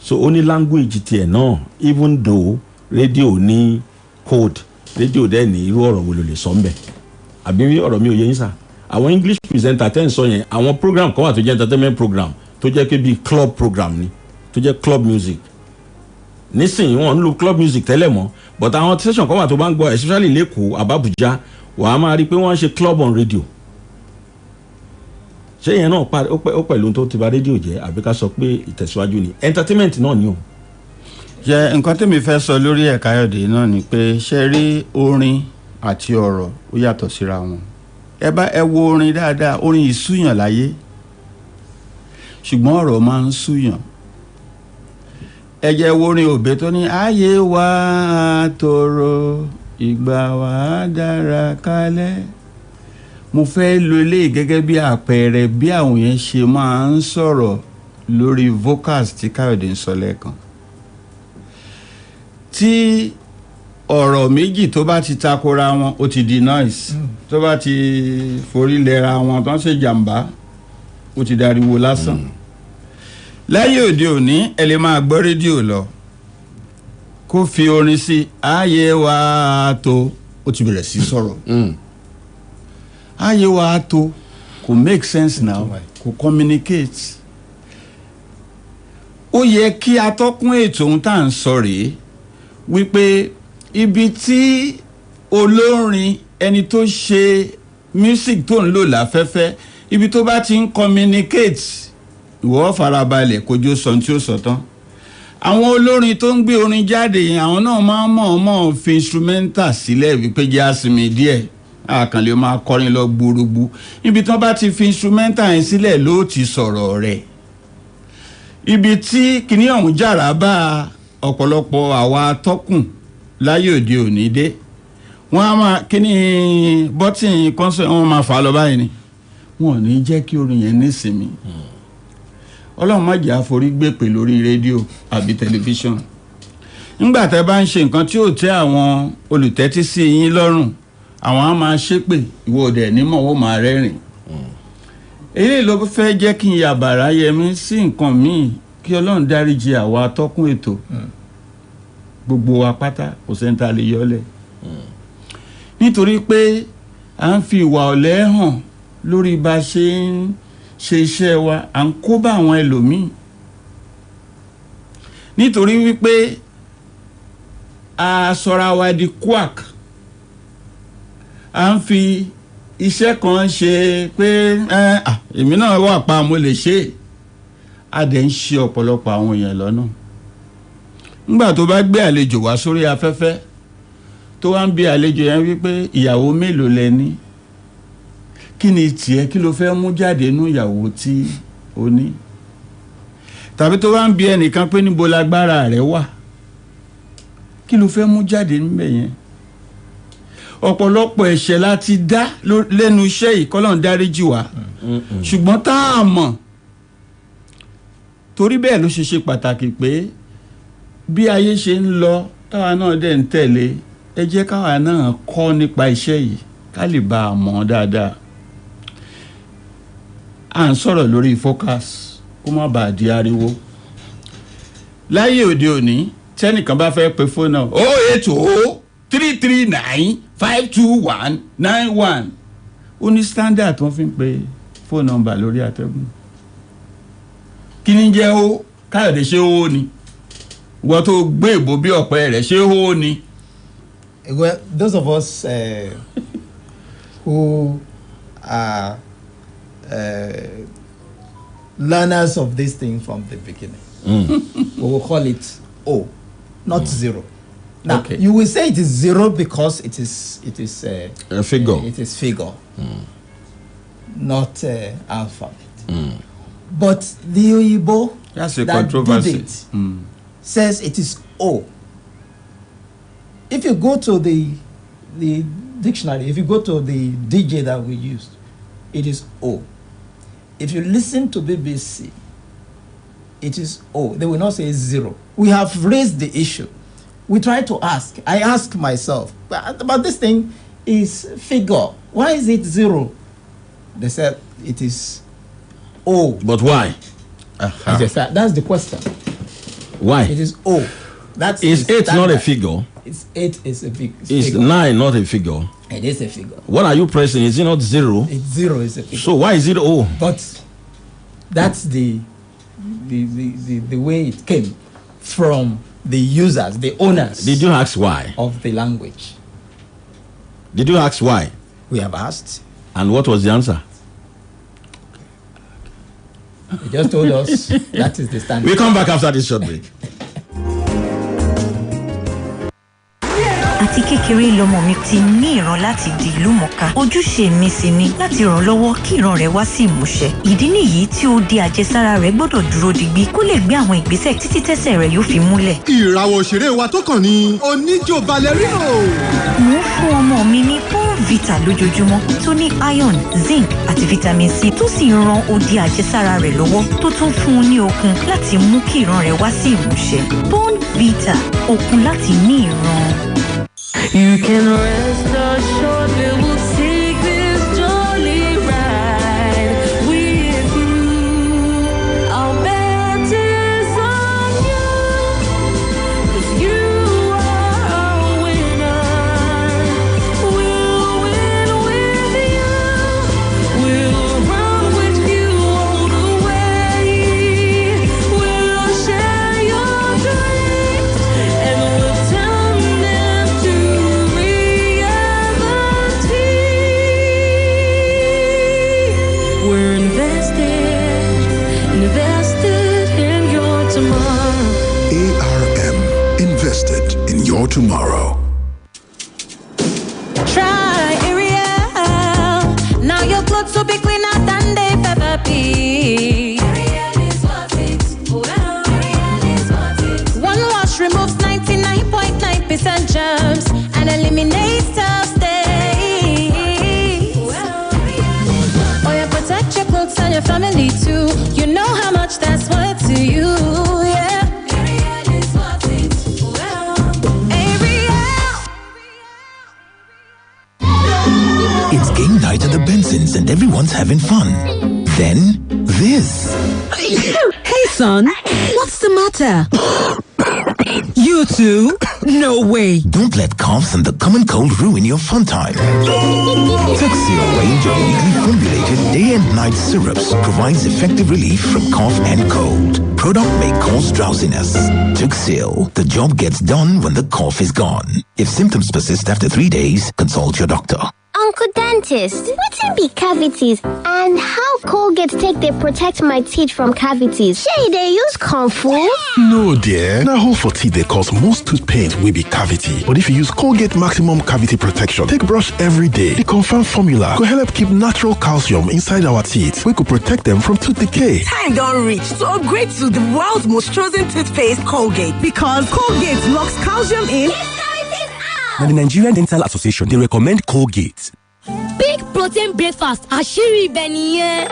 So only language tiẹ̀ náà even though radio ní code radio dẹ̀ ní irú ọ̀rọ̀ wo ló lè sọ mbẹ̀ àbí ọ̀rọ̀ mi ò yé yín sà àwọn English presenter tẹ́ ń sọ yẹn àwọn program kan wà tó jẹ́ entertainment program tó jẹ́ pé bíi club program ni tó jẹ́ club music nísìnyí wọn ń lo club music tẹ́lẹ̀ mọ́ but àwọn station kan wà tó bá ń gbọ́ especially lẹ́kọ̀ọ́ àbábùjá wàá máa rí i pé wọ́n ń ṣe club on radio ṣé yẹn náà ó pẹ̀lú tó ti bà rédíò jẹ́ àbí ká sọ pé ìtẹ̀síwájú ni entertainment náà ni o. jẹ nǹkan tẹ́mi fẹ́ sọ lórí ẹ̀ Káyọ̀dé náà ni pé ṣe rí orin àti ọ̀rọ̀ ó yàtọ̀ síra wọn ẹ wo orin dáadáa orin ìsúyàn láyé ṣùgbọ́n ọ̀rọ̀ máa ń súyàn ẹ jẹ́ wo orin òbí tó ní ayé wa tòrò ìgbà wa dára kálẹ̀ mo fẹ́ lo eléyìí gẹ́gẹ́ bí àpẹẹrẹ bí àwọn yẹn ṣe máa ń sọ̀rọ̀ lórí vocals tí Káyọ̀dé ń sọ lẹ́ẹ̀kan tí ọ̀rọ̀ méjì tó bá ti takora wọn ó ti di noise tó bá ti forí lẹ́ra wọn tó ń ṣe jàǹbá ó ti dariwo lásán láyé òde òní ẹ lè máa gbọ́ rédíò lọ kó fi orin sí ayé wa tó ó ti bẹ̀rẹ̀ sí sọ̀rọ̀ ayé wa tó kò make sense now kò communicate ó yẹ kí atọ́kùn ètò ohun tá à ń sọ rèé wípé ibi tí olórin ẹni tó ṣe music tó ń lò láfẹ́fẹ́ ibi tó bá ti ń communicate ìwọ farabalẹ̀ kójú sọ tí ó sọ tán àwọn olórin tó ń gbé orin jáde yẹn àwọn náà máa ń mọ̀ọ́mọ̀ fi instrumental sílẹ̀ wípé jẹ́ àsìmì díẹ̀ àkànlè máa kọrin lọ gbúrúgbú ibi tí wọ́n bá ti fi instrumental yẹn sílẹ̀ ló ti sọ̀rọ̀ rẹ̀ ibi tí kìnìún ọ̀hún jàrá bá ọ̀pọ̀lọpọ̀ àwa atọ́kùn láyé òde òní dé wọ́n á máa kíní bọ́tìn kọ́nsẹ̀ wọ́n máa fà á lọ báyìí ni wọ́n ò ní jẹ́ kí orin yẹn nísinmi ọlọ́run má jẹ́ àforí gbèpè lórí rédíò àbí tẹlifíṣàn nígbà tẹ́ bá ń ṣe nǹkan tí ò tẹ́ àwọn olùtẹ́tí sí yín lọ́rùn àwọn á máa ṣépè ìwọ òdẹ nímọ̀ ó máa rẹ́rìn eléyìí ló fẹ́ jẹ́ kí n yàbàrá Yẹmí sí nǹkan míì kí ọlọ́run dáríjì àwa atọ́kùn ètò gbogbo wa pátá kò sẹ́ńtà lè yọlẹ̀ nítorí pé à ń fi ìwà ọ̀lẹ hàn lórí bá a ṣe ń ṣe iṣẹ́ wa à ń kó bá àwọn ẹlòmíì nítorí wípé a sọra wa di quack à ń fi iṣẹ́ kan ṣe pé èmi náà wà pa mo lè ṣe a dẹ̀ ń ṣe ọ̀pọ̀lọpọ̀ àwọn èèyàn lọ́nà nígbà tó bá gbé àlejò wá sórí afẹ́fẹ́ tó wá ń bi àlejò yẹn wípé ìyàwó mélòó lẹ ní kí ni tiẹ̀ kí ló fẹ́ mú jáde nú ìyàwó tí o ní tàbí tó wá ń bi ẹnìkan pé níbo lágbára rẹ wà kí ló fẹ́ mú jáde níbẹ̀ yẹn ọ̀pọ̀lọpọ̀ ẹ̀ṣẹ̀ láti dá lẹ́nu iṣẹ́ yìí kọ́lọ́n dáríjì wá ṣùgbọ́n tá a mọ̀ torí bẹ́ẹ̀ ló ṣe pàtàkì pé bí ayé ṣe ń lọ táwa náà dẹ̀ ń tẹ̀lé ẹ jẹ́ káwa náà kọ́ nípa iṣẹ́ yìí ká lè bá a mọ̀ dáadáa à ń sọ̀rọ̀ lórí focus kó má bàa di ariwo láyé òde òní tẹ́nìkan bá fẹ́ pe fóònù náà 080-339-52191 ó ní standard wọ́n fi ń pe fóònù nọ́mbà lórí àtẹ̀gùn kí ni jẹ́ ó Káyọ̀dé ṣé ó ní wọ́n tó gbé ìbò bí ọ̀pẹ rẹ̀ ṣé ó ní. Well, those of us who are learners of this thing from the beginning, we will call it O, not zero. Now, Okay. you will say it is zero because it is A figure. It is figure, not alphabet. But the Oyibo That's a that controversy. did it says it is O. If you go to the dictionary, if you go to the DJ that we used, it is O. If you listen to BBC, it is O. They will not say zero. We have raised the issue. We try to ask. I ask myself, but this thing is figure. Why is it zero? They said it is O. But why? That's the question. Why? It is O. That's Is 8 not a figure? It's 8 is a figure. Is 9 not a figure? It is a figure. What are you pressing? Is it not 0? It's 0 is a figure. So why is it O? But that's the way it came from the users, the owners. Did you ask why? Of the language. Did you ask why? We have asked. And what was the answer? They just told us that is the standard. We'll come back after this short break. àti kékeré lọmọ mi ti ní ìran láti di ìlú mọ̀ká ojúṣe mi sì ni láti ràn lọ́wọ́ kí ìran rẹ̀ wá sí ìmúṣẹ ìdí nìyí tí ó di àjẹsára rẹ̀ gbọ́dọ̀ dúró digbí kó lè gbé àwọn ìgbésẹ̀ títí tẹ́sẹ̀ rẹ̀ yóò fi múlẹ̀. ìràwọ̀ òṣèré wa tó kàn ní oníjó ballerino. mo ń fún ọmọ mi ní Vita lójoojúmọ́ tó ní iron, zinc àti vitamin C tó sì ń ran odi àjẹsára rẹ̀ lọ́wọ́ tó tún fún un ní okun láti mú kí ìran rẹ̀ wá sí ìmúṣẹ. Vita, okun láti ní ìran. You can rest assured we will take this jolly ride with you. I'll bet it's on you, 'cause you are a winner. We'll win with you. We'll run with you all the way. We'll share your dreams and we'll turn them to we're invested in your tomorrow. ARM, invested in your tomorrow. Try Ariel. Now your clothes will be cleaner than they've ever been. Ariel is what it. Well, Ariel is what it. One wash removes 99.9% germs and eliminates tough stains. Oh, yeah, protect your clothes and your family too. You know how much that's worth to you. Yeah. Ariel is what it. Well, Ariel. It's game night at the Bensons and everyone's having fun. Then, this. Hey, son, what's the matter? You too? No way. Don't let coughs and the common cold ruin your fun time. Tuxedo range of uniquely formulated day and night syrups provides effective relief from cough and cold. Product may cause drowsiness. Tuxedo, the job gets done when the cough is gone. If symptoms persist after 3 days, consult your doctor. Uncle Dentist, wetin be cavities and how Colgate take dey protect my teeth from cavities? Shey dey use comfort? No dear, na hole for teeth dey cause most tooth pain wey be cavity. But if you use Colgate Maximum Cavity Protection take brush every day, the confirmed formula go help keep natural calcium inside our teeth wey go protect them from tooth decay. Time don reach to upgrade to the world's most chosen toothpaste, Colgate, because Colgate locks calcium in. Now, the Nigerian Dental Association, they recommend Colgate. Big protein breakfast, àṣírí ibẹ̀ nìyẹn.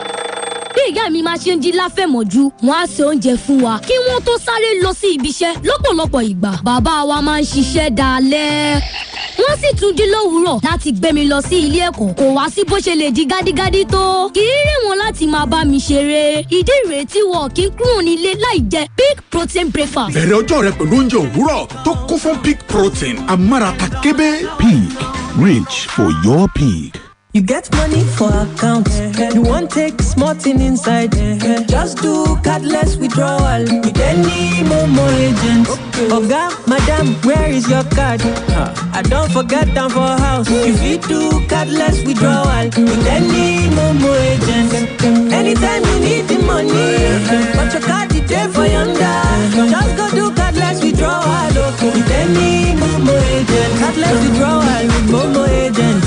Bí ìyá mi máa ṣe ń jí láfẹ̀mọ́jú, wọ́n á se oúnjẹ fún wa kí wọ́n tó sáré lọ sí ibi iṣẹ́. Lọ́pọ̀lọpọ̀ ìgbà, bàbá wa máa ń ṣiṣẹ́ dalẹ́. Wọ́n sì tún jí lówùúrọ̀ láti gbé mi lọ sí ilé ẹ̀kọ́. Kò wá sí bó ṣe lè di gádígádí tó. Kì í rẹ̀ wọ́n láti máa bá mi ṣeré. Ìdí ìrètí wọn kì í kúrò nílé láì jẹ big protein breakfast. Bẹ̀rẹ̀ ọjọ́ rẹ pẹ̀lú oúnjẹ òwúrọ̀ tó kún fún pig protein. Amárata kébé. Pig, rich for your pig. You get money for account. You won't take small thing inside. Just do cardless withdrawal with any Momo agent. Oga, madam, where is your card? I don't forget them for house. If you do cardless withdrawal with any Momo agent. Anytime you need the money, but your card is there for yonder. Just go do cardless withdrawal with any Momo agent. Cardless withdrawal with Momo agent.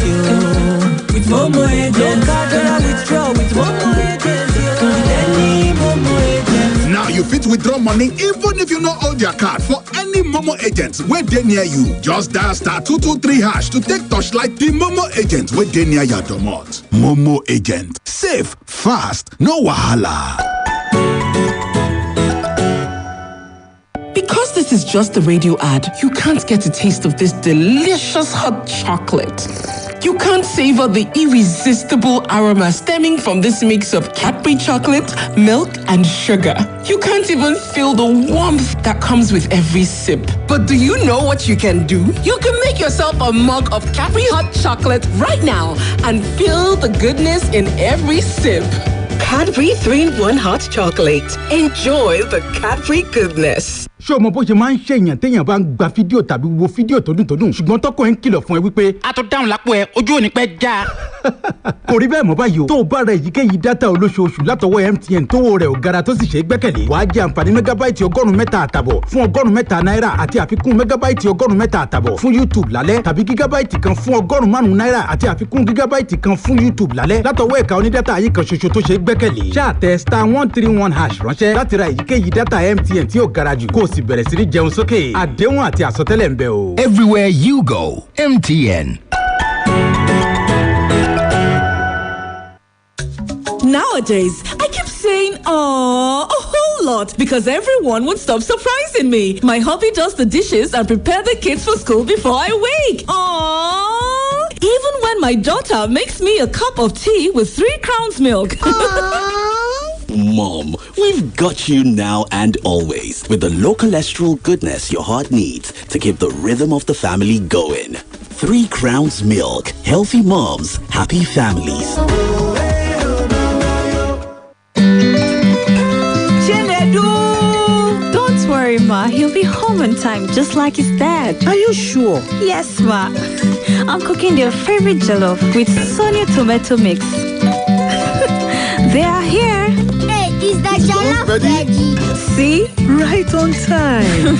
With Momo agent, card withdraw with Momo agent. With any Momo agent. Now you fit withdraw money even if you no hold your card for any Momo agents wey dey near you. Just dial *223# to take touchlight the Momo agent wey dey near your domot. Momo agent, safe, fast, no wahala. Because this is just a radio ad, you can't get a taste of this delicious hot chocolate. You can't savor the irresistible aroma stemming from this mix of Cadbury chocolate, milk, and sugar. You can't even feel the warmth that comes with every sip. But do you know what you can do? You can make yourself a mug of Cadbury hot chocolate right now and feel the goodness in every sip. Cadbury 3-in-1 hot chocolate. Enjoy the Cadbury goodness. ṣé o mọ bó ṣe máa ń ṣèyàn téèyàn bá ń gba fídíò tàbí wo fídíò tó dùn ṣùgbọ́n tọkọ ẹ̀ ń kìlọ̀ fún ẹ wípé. a tó dáhùn lápò ẹ ojú òní pẹ́ já. kò rí bẹ́ẹ̀ mọ́ báyìí o tó o bá ra èyíkéyìí dátà olóṣooṣù látọwọ́ MTN tówó rẹ̀ ò gara tó sì ṣe é gbẹ́kẹ̀lé wàá jẹ àǹfààní mẹ́gábáìtì 100 àtàbọ̀ fún 100 náírà àti àfikún mẹ́gábáìtì 100 àtàbọ̀ fún YouTube lálẹ́ tàbí gígábáìtì kan fún 5 náírà àti àfikún gígábáìtì kan fún YouTube lálẹ́ látọwọ́ ẹ̀ka onídátà yìí kan ṣoṣo tó ṣe é gbẹ́kẹ̀lé ṣáà tẹ *131# ránṣẹ́ láti ra èyíkéyìí dátà MTN tí ò gara jù kó o sì bẹ̀rẹ̀ sí ní jẹun sókè àdéhùn àti àsọtẹ́lẹ̀ ń bẹ o. Everywhere you go, MTN. Nowadays, I keep saying "aww" a whole lot because everyone would stop surprising me. My hubby does the dishes and prepare the kids for school before I wake. Aww. Even when my daughter makes me a cup of tea with 3 Crowns milk. Mom, we've got you now and always with the low cholesterol goodness your heart needs to keep the rhythm of the family going. 3 Crowns milk. Healthy moms, happy families. Don't worry, Ma. He'll be home on time, just like his dad. Are you sure? Yes, Ma. I'm cooking their favorite jollof with Sonia tomato mix. They are here. Hey, is that jollof ready? See? Right on time.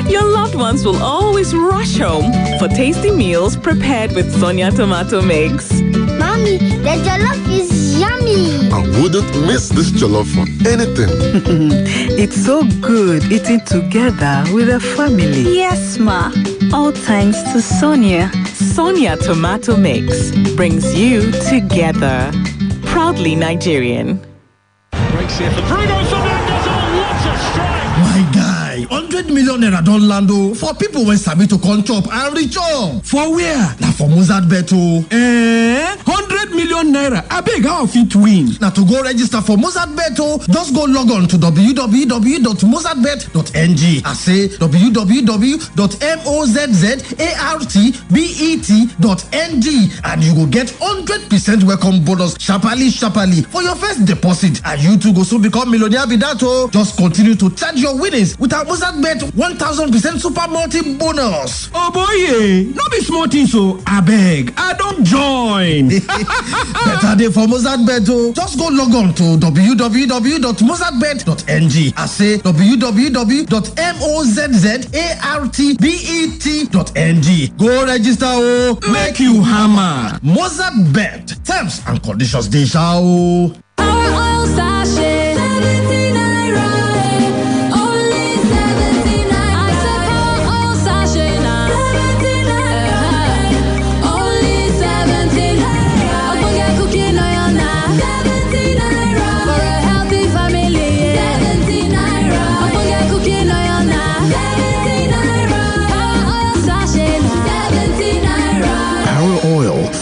Your loved ones will always rush home for tasty meals prepared with Sonia tomato mix. Mommy, the jollof is yummy. I wouldn't miss this jollof for anything. It's so good eating together with a family. Yes, Ma. All thanks to Sonia. Sonia tomato mix brings you together. Proudly Nigerian. Breaks here for Bruno Fernandes. Oh, what a strike! My guy, 100 million naira don land o for people wey sabi to come chop and reach up. For where? Na for Mozart Bet o. 100 million naira. Abeg, how I fit win? Na to go register for Mozart Bet o. Just go log on to www.mozartbet.ng. I say www.mozzartbet.ng and you go get 100% welcome bonus sharparly for your first deposit. And you too go soon become millionaire be that o. Just continue to charge your winnings with our Mozart Bet 1000% super multi bonus. Oh boy, no be small things o. Abeg, I don join. Better day for Mozart Bet o. Just go log on to www.mozzartbet.ng. I say www.mozzartbet.ng. Go register o. Make you hammer. Mozart Bet. Terms and conditions dey sha o. Our oil sachet.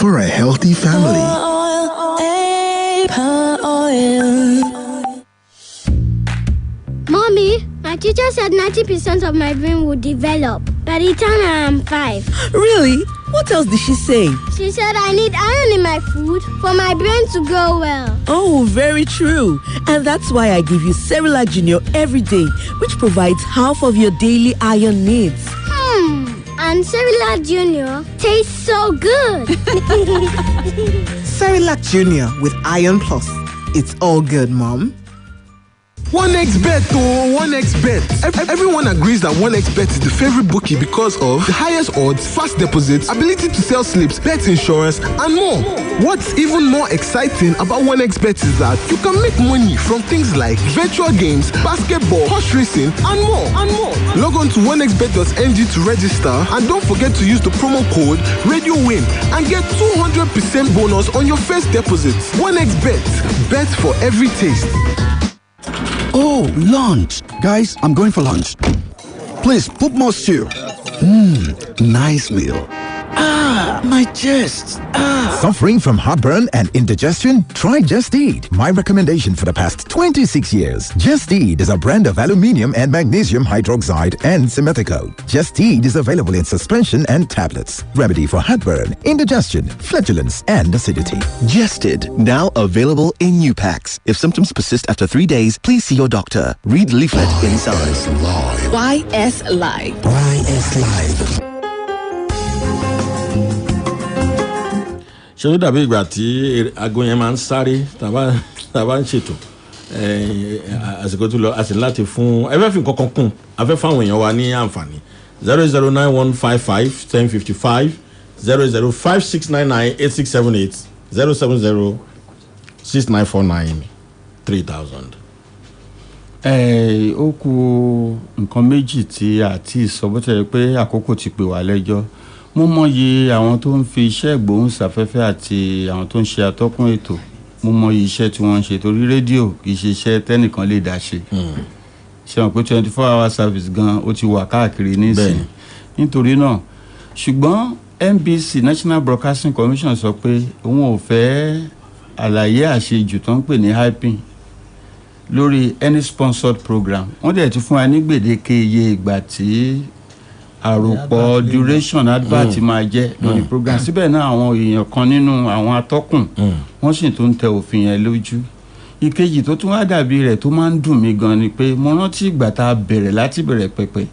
For a healthy family. Mommy, my teacher said 90% of my brain would develop by the time I am 5. Really? What else did she say? She said I need iron in my food for my brain to grow well. Oh, very true. And that's why I give you Cerelac Junior every day, which provides half of your daily iron needs. And Cerelac Junior tastes so good. Cerelac Junior with Iron Plus. It's all good, Mom. 1xBet, oh, 1xBet. Everyone agrees that 1xBet is the favorite bookie because of the highest odds, fast deposits, ability to sell slips, bet insurance, and more. What's even more exciting about 1xBet is that you can make money from things like virtual games, basketball, horse racing, and more. Log on to 1xBet.ng to register, and don't forget to use the promo code RadioWin and get 200% bonus on your first deposit. 1xBet, bet for every taste. Oh, lunch. Guys, I'm going for lunch. Please, put more stew. Nice meal. My chest. Suffering from heartburn and indigestion? Try Gestede. My recommendation for the past 26 years. Gestede is a brand of aluminium and magnesium hydroxide and simethicone. Gestede is available in suspension and tablets. Remedy for heartburn, indigestion, flatulence, and acidity. Gestede, now available in new packs. If symptoms persist after 3 days, please see your doctor. Read leaflet inside. YS Live. YS Live. ṣé ó dàbí ìgbà tí aago yẹn máa ń sáré tàbá ń ṣètò àsìkò tó lọ a sì láti fún ẹ fẹ́ fi nǹkan kan kún a fẹ́ fáwọn èèyàn wa ní àǹfààní 08091551055 08056998678 07069493000. Ó kù nǹkan méjì tí a ti sọ bó tẹ̀ pé àkókò ti pè wá lẹ́jọ́. Mo mọyì àwọn tó ń fi iṣẹ́ ìgbóhùnsáfẹ́fẹ́ àti àwọn tó ń ṣe atọ́kùn ètò. Mo mọyì iṣẹ́ tí wọ́n ń ṣe torí rédíò kì í ṣe iṣẹ́ tẹ́nìkan lè dá ṣe. Ṣé wọn pé 24-hour service gan ó ti wà káàkiri nísìnyí. Nítorí náà ṣùgbọ́n NBC National Broadcasting Commission sọ pé òun ò fẹ́ àlàyé àṣejù tó ń pè ní hyping lórí any sponsored program. Wọ́n dẹ̀ ti fún wa ní gbèdéke iye ìgbà tí àròpọ̀ duration advert máa jẹ́ lórí program. Síbẹ̀ náà àwọn èèyàn kan nínú àwọn atọ́kùn wọ́n sì tún tẹ òfin yẹn lójú. Ìkejì tó tún wá dàbí rẹ̀ tó máa ń dùn mí gan ni pé mo rántí ìgbà tá a bẹ̀rẹ̀ láti bẹ̀rẹ̀ pẹ̀pẹ̀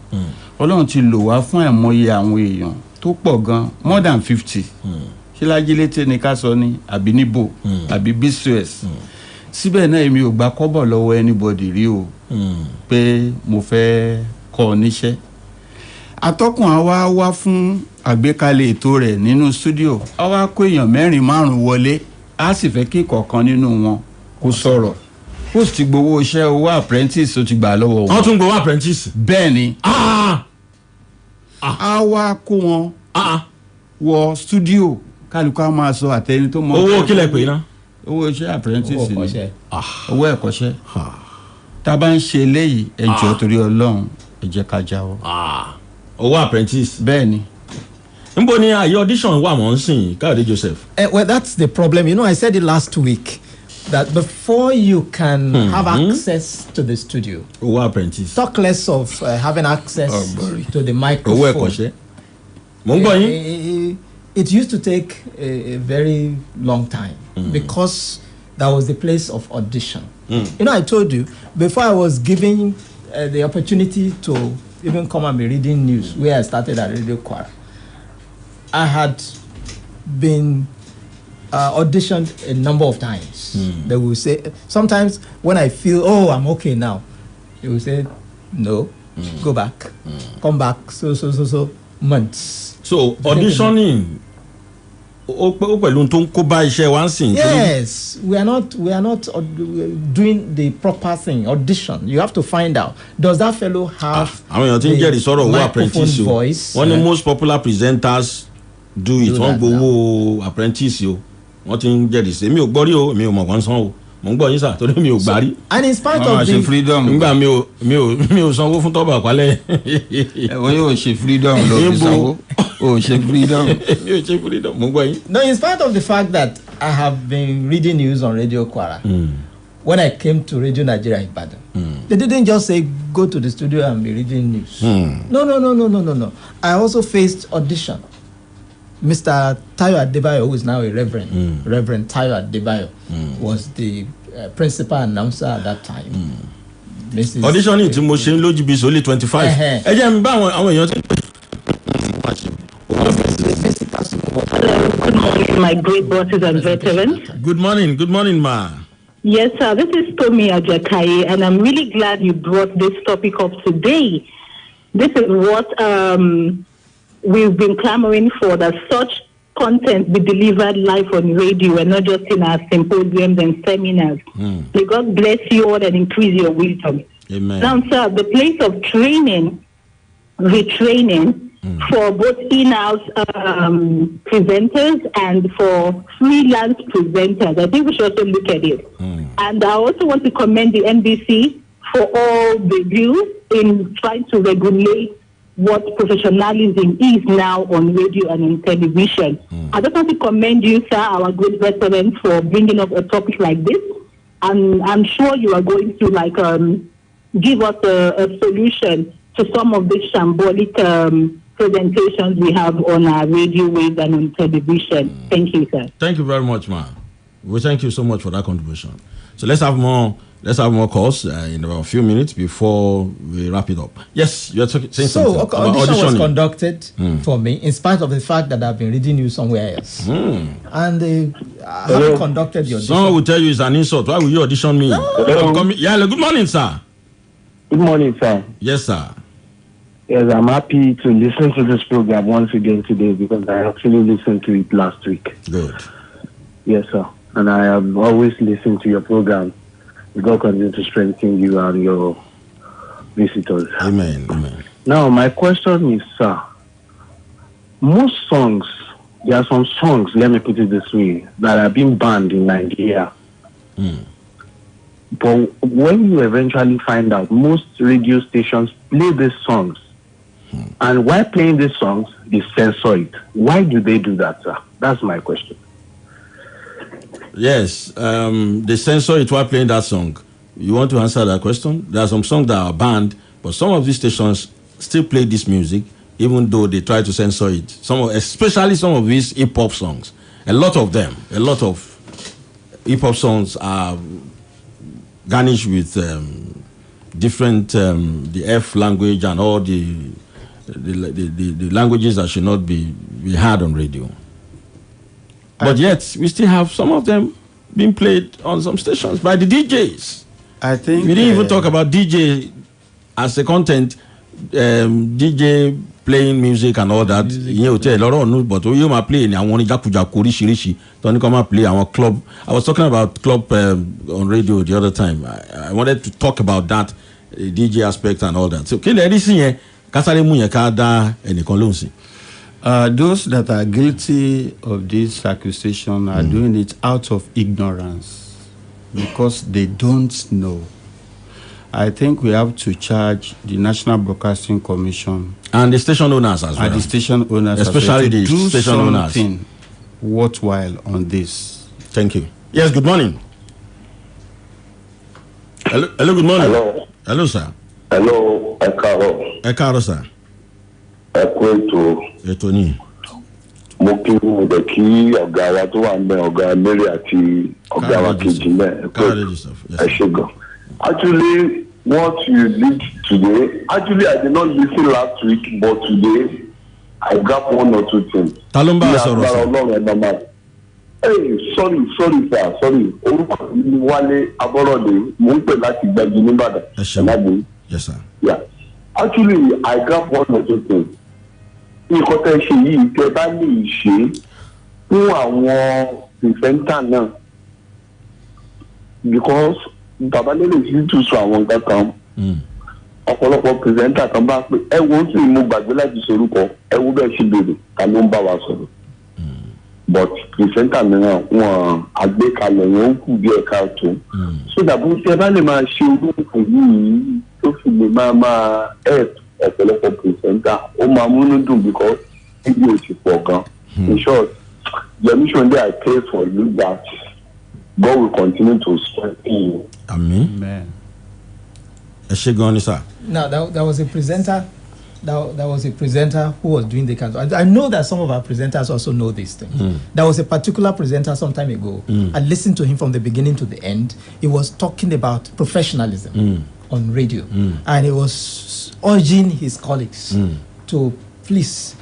Ọlọ́run ti lò wá fún àìmọye àwọn èèyàn tó pọ̀ gan more than 50 ṣé Lájílété ni ká sọ ni àbí níbo àbí bcs. Síbẹ̀ náà èmi ò gba kọ́bọ̀ lọ́wọ́ anybody rí o pé mo fẹ́ kọ́ níṣẹ́. Atọ́kùn àwa wá fún àgbékalẹ̀ ètò rẹ̀ nínú studio. A wá kó èèyàn 4-5 wọlé. A sì fẹ́ kí kọ̀ọ̀kan nínú wọn kó sọ̀rọ̀. Ó sì ti gbowó iṣẹ́ owó apprentice ó ti gbà lọ́wọ́ wọn. Wọ́n tún gbowó apprentice. Bẹ́ẹ̀ ni. A wá kó wọn wọ studio. Kálukú á máa sọ àtẹni tó mọ. Owó kílẹ̀ pé ná. Owó iṣẹ́ apprentice ni. Owó ẹ̀kọ́ṣẹ́. Tá a bá ń ṣe eléyìí ẹ jọ̀ọ́ torí Ọlọ́run ẹ jẹ́ ká jáwọ́. Owó apprentice. Bẹ́ẹ̀ni. Níbo ni àyè audition wà wọ́n ń sìn Káyọ̀dé Joseph? Well, that's the problem. You know, I said it last week that before you can have access to the studio, owó apprentice. Talk less of having access to the microphone. Owó ẹ̀kọ́ṣẹ́. Mo ń gbọ́ yín. It used to take a very long time because that was the place of audition. You know, I told you before I was given the opportunity to even come and be reading news where I started at Radio Kwara. I had been auditioned a number of times. They will say, sometimes when I feel, oh, I'm okay now, they will say, no, go back, come back, so months. So auditioning, yes, we are not doing the proper thing. Audition, you have to find out, does that fellow have the microphone voice? One of the most popular presenters do it. One go apprentice you. What in get this? Me body o, me o mo kan san o. Mo ngbo yin sa torí mi ò gbari. And in spite of the freedom, ngba mi ò sanwó fún Toba Kwale. Wọ́n yóò ṣe freedom ló fi sanwó. Oh, ṣe freedom. Yóò ṣe freedom. Mo ngbo yin. No, in spite of the fact that I have been reading news on Radio Kwara. When I came to Radio Nigeria Ibadan, they didn't just say go to the studio and be reading news. No. I also faced audition. Mr. Tayo Adebayo, who is now a reverend, Reverend Tayo Adebayo, was the principal announcer at that time. Auditioning tí mo ṣe lójú bí only 25. Ẹ jẹ́ n bá àwọn èèyàn tí. Hello, good morning, my great bosses and veterans. Good morning, ma. Yes, sir. This is Tomi Ajakai, and I'm really glad you brought this topic up today. This is what we've been clamoring for, that such content be delivered live on radio and not just in our symposiums and seminars. May God bless you all and increase your wisdom. Amen. Now, sir, the place of training, retraining for both in-house presenters and for freelance presenters. I think we should also look at it. And I also want to commend the NBC for all they do in trying to regulate what professionalism is now on radio and on television. I just want to commend you, sir, our good veteran, for bringing up a topic like this. And I'm sure you are going to give us a solution to some of the shambolic presentations we have on our radio waves and on television. Thank you, sir. Thank you very much, ma'am. We thank you so much for that contribution. So let's have more calls in about a few minutes before we wrap it up. Yes, you're saying something. So audition was conducted for me, in spite of the fact that I've been reading you somewhere else. And I haven't conducted the audition. Someone will tell you it's an insult. Why will you audition me? Yeah, good morning, sir. Good morning, sir. Yes, sir. Yes, I'm happy to listen to this program once again today because I actually listened to it last week. Good. Yes, sir. And I have always listened to your program. God continue to strengthen you and your visitors. Amen. Amen. Now, my question is, sir, most songs, there are some songs, let me put it this way, that are being banned in Nigeria. But when you eventually find out, most radio stations play these songs. And while playing these songs, they censor it. Why do they do that, sir? That's my question. Yes, they censor it while playing that song. You want to answer that question? There are some songs that are banned, but some of these stations still play this music, even though they try to censor it. Especially some of these hip-hop songs. A lot of hip-hop songs are garnished with different, the F language and all the languages that should not be heard on radio. But yet, we still have some of them being played on some stations by the DJs. I think we didn't even talk about DJ as a content, DJ playing music and all that. But you might play play our club. I was talking about club on radio the other time. I wanted to talk about that DJ aspect and all that. So, those that are guilty of this accusation are doing it out of ignorance because they don't know. I think we have to charge the National Broadcasting Commission and the station owners as well. And the station owners, especially the station owners, do something worthwhile on this. Thank you. Yes. Good morning. Hello. Good morning. Hello, sir. Hello, Ekaro, sir. Ètò ní mo kí mo dẹ̀ kí ọ̀gá wa tó wà ń bẹ ọ̀gá Mary àti ọ̀gá wa kejì náà ẹ ṣé gan. Actually, what you did today, I did not listen last week, but today I got one or two things. Talumba sọ̀rọ̀ sọ. Hey, sorry, sir. Orúkọ mi Wálé Abọ́rọ̀dé, mo ń pè láti Gbági ní Ìbàdàn. Yes, sir. Yeah. Actually, I got one or two things. Nǹkan tẹ́ ṣe yìí tẹ́ bá lè ṣe fún àwọn pìrìsẹ́ńtà náà because bàbá lè sí tún sọ àwọn nǹkan kan ọ̀pọ̀lọpọ̀ pìrìsẹ́ńtà kan bá pé ẹ wo sì mo gbàgbé láti sorúkọ ẹ wo bẹ́ẹ̀ ṣe bèrè ta ló ń bá wa sọ̀rọ̀ but pìrìsẹ́ńtà mìíràn wọn àgbékalẹ̀ yẹn ń kù bí ẹ̀ka tó so dàbí tẹ́ bá lè máa ṣe orúkọ yìí tó fi lè máa help ọ̀pọ̀lọpọ̀ pìrìsẹ́ńtà ó máa múnú dùn because ibi ò ti pọ̀ gan. In short, Yemi Sonde, I pray for you that God will continue to strengthen you. Amen. Sir. Now, there was a presenter. There was a presenter who was doing the kind of, I know that some of our presenters also know this thing. There was a particular presenter some time ago. I listened to him from the beginning to the end. He was talking about professionalism on radio. And he was urging his colleagues to please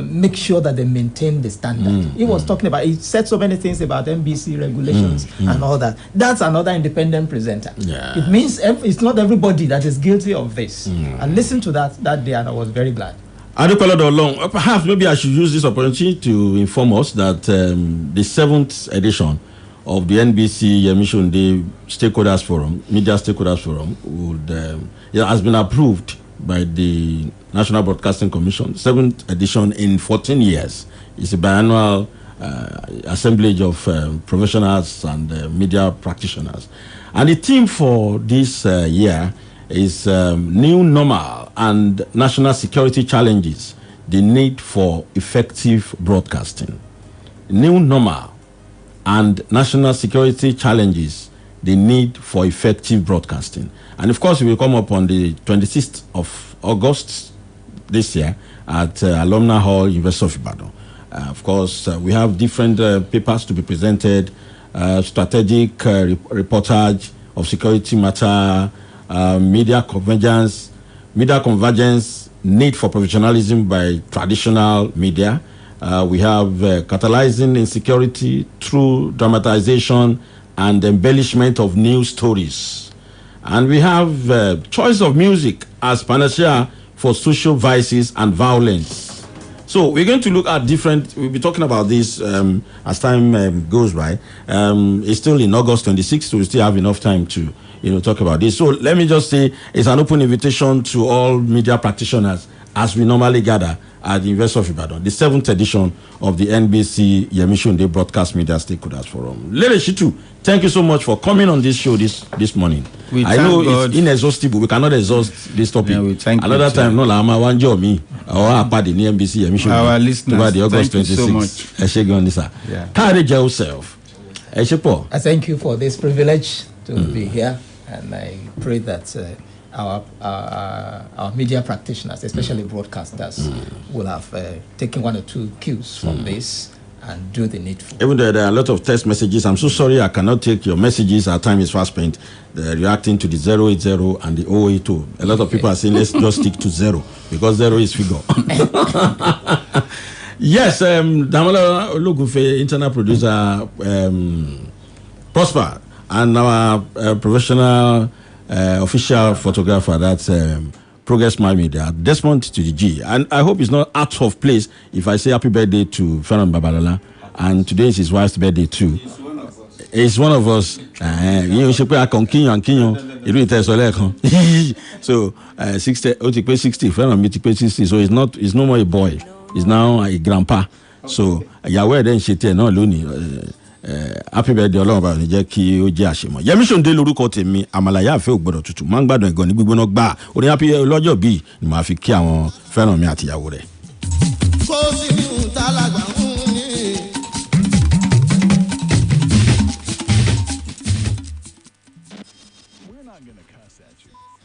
make sure that they maintain the standard. He was talking about, he said so many things about NBC regulations and all that. That's another independent presenter. Yeah. It means it's not everybody that is guilty of this. I listened to that day and I was very glad. Perhaps maybe I should use this opportunity to inform us that the 7th edition of the NBC Yemi Sonde Stakeholders Forum, Media Stakeholders Forum, has been approved by the National Broadcasting Commission. 7th edition in 14 years. It's a biannual assemblage of professionals and media practitioners. And the theme for this year is new normal and national security challenges, the need for effective broadcasting. New normal and national security challenges, the need for effective broadcasting. And of course, we will come up on the 26th of August this year at Alumni Hall, University of Ibadan. Of course, we have different papers to be presented, strategic reportage of security matter, media convergence, need for professionalism by traditional media. We have catalyzing insecurity through dramatization and embellishment of news stories. And we have choice of music as panacea for social vices and violence. So we're going to look at we'll be talking about this as time goes by. It's still in August 26th, so we still have enough time to talk about this. So let me just say it's an open invitation to all media practitioners as we normally gather at the University of Ibadan, the 7th edition of the NBC Yemi Sonde Broadcast Media Stakeholders Forum. Lele Shitu, thank you so much for coming on this show this morning. I know it's inexhaustible. We cannot exhaust this topic. Another time, no, Lama one job me or party in NBC Yemi Sonde. Our listeners, the August thank you 26th. so much. Courage yourself. I thank you for this privilege to be here, and I pray that our media practitioners, especially broadcasters, will have taken one or two cues from this and do the needful. Even though there are a lot of text messages, I'm so sorry I cannot take your messages. Our time is fast spent. Reacting to the 080 and the 082. A lot of people are saying let's just stick to 0 because 0 is figure. Yes, Damola Olugufe, internal producer, Prosper, and our professional official photographer, that's Progress My Media, Desmond to the G. And I hope it's not out of place if I say happy birthday to Ferran Babalola. And today is his wife's birthday too. He's one of us. You should pay a Kinyo. So 60, 60, Ferran me 60. So he's no more a boy. He's now a grandpa. So Yahweh then she tell no lonely. Happy birthday Ọlọ́run bá ní jẹ́ kí ó jẹ́ àṣemọ. Yemi Sonde lórúkọ tèmi, àmàlàyà àfẹ́ ògbọ́dọ̀ tutù. Máa ń gbádùn ẹ̀gọ́ ní gbígbóná gbà. Orin happy lọ́jọ́ bíi ni màá fi kí àwọn fẹ́ràn mi àti ìyàwó rẹ̀.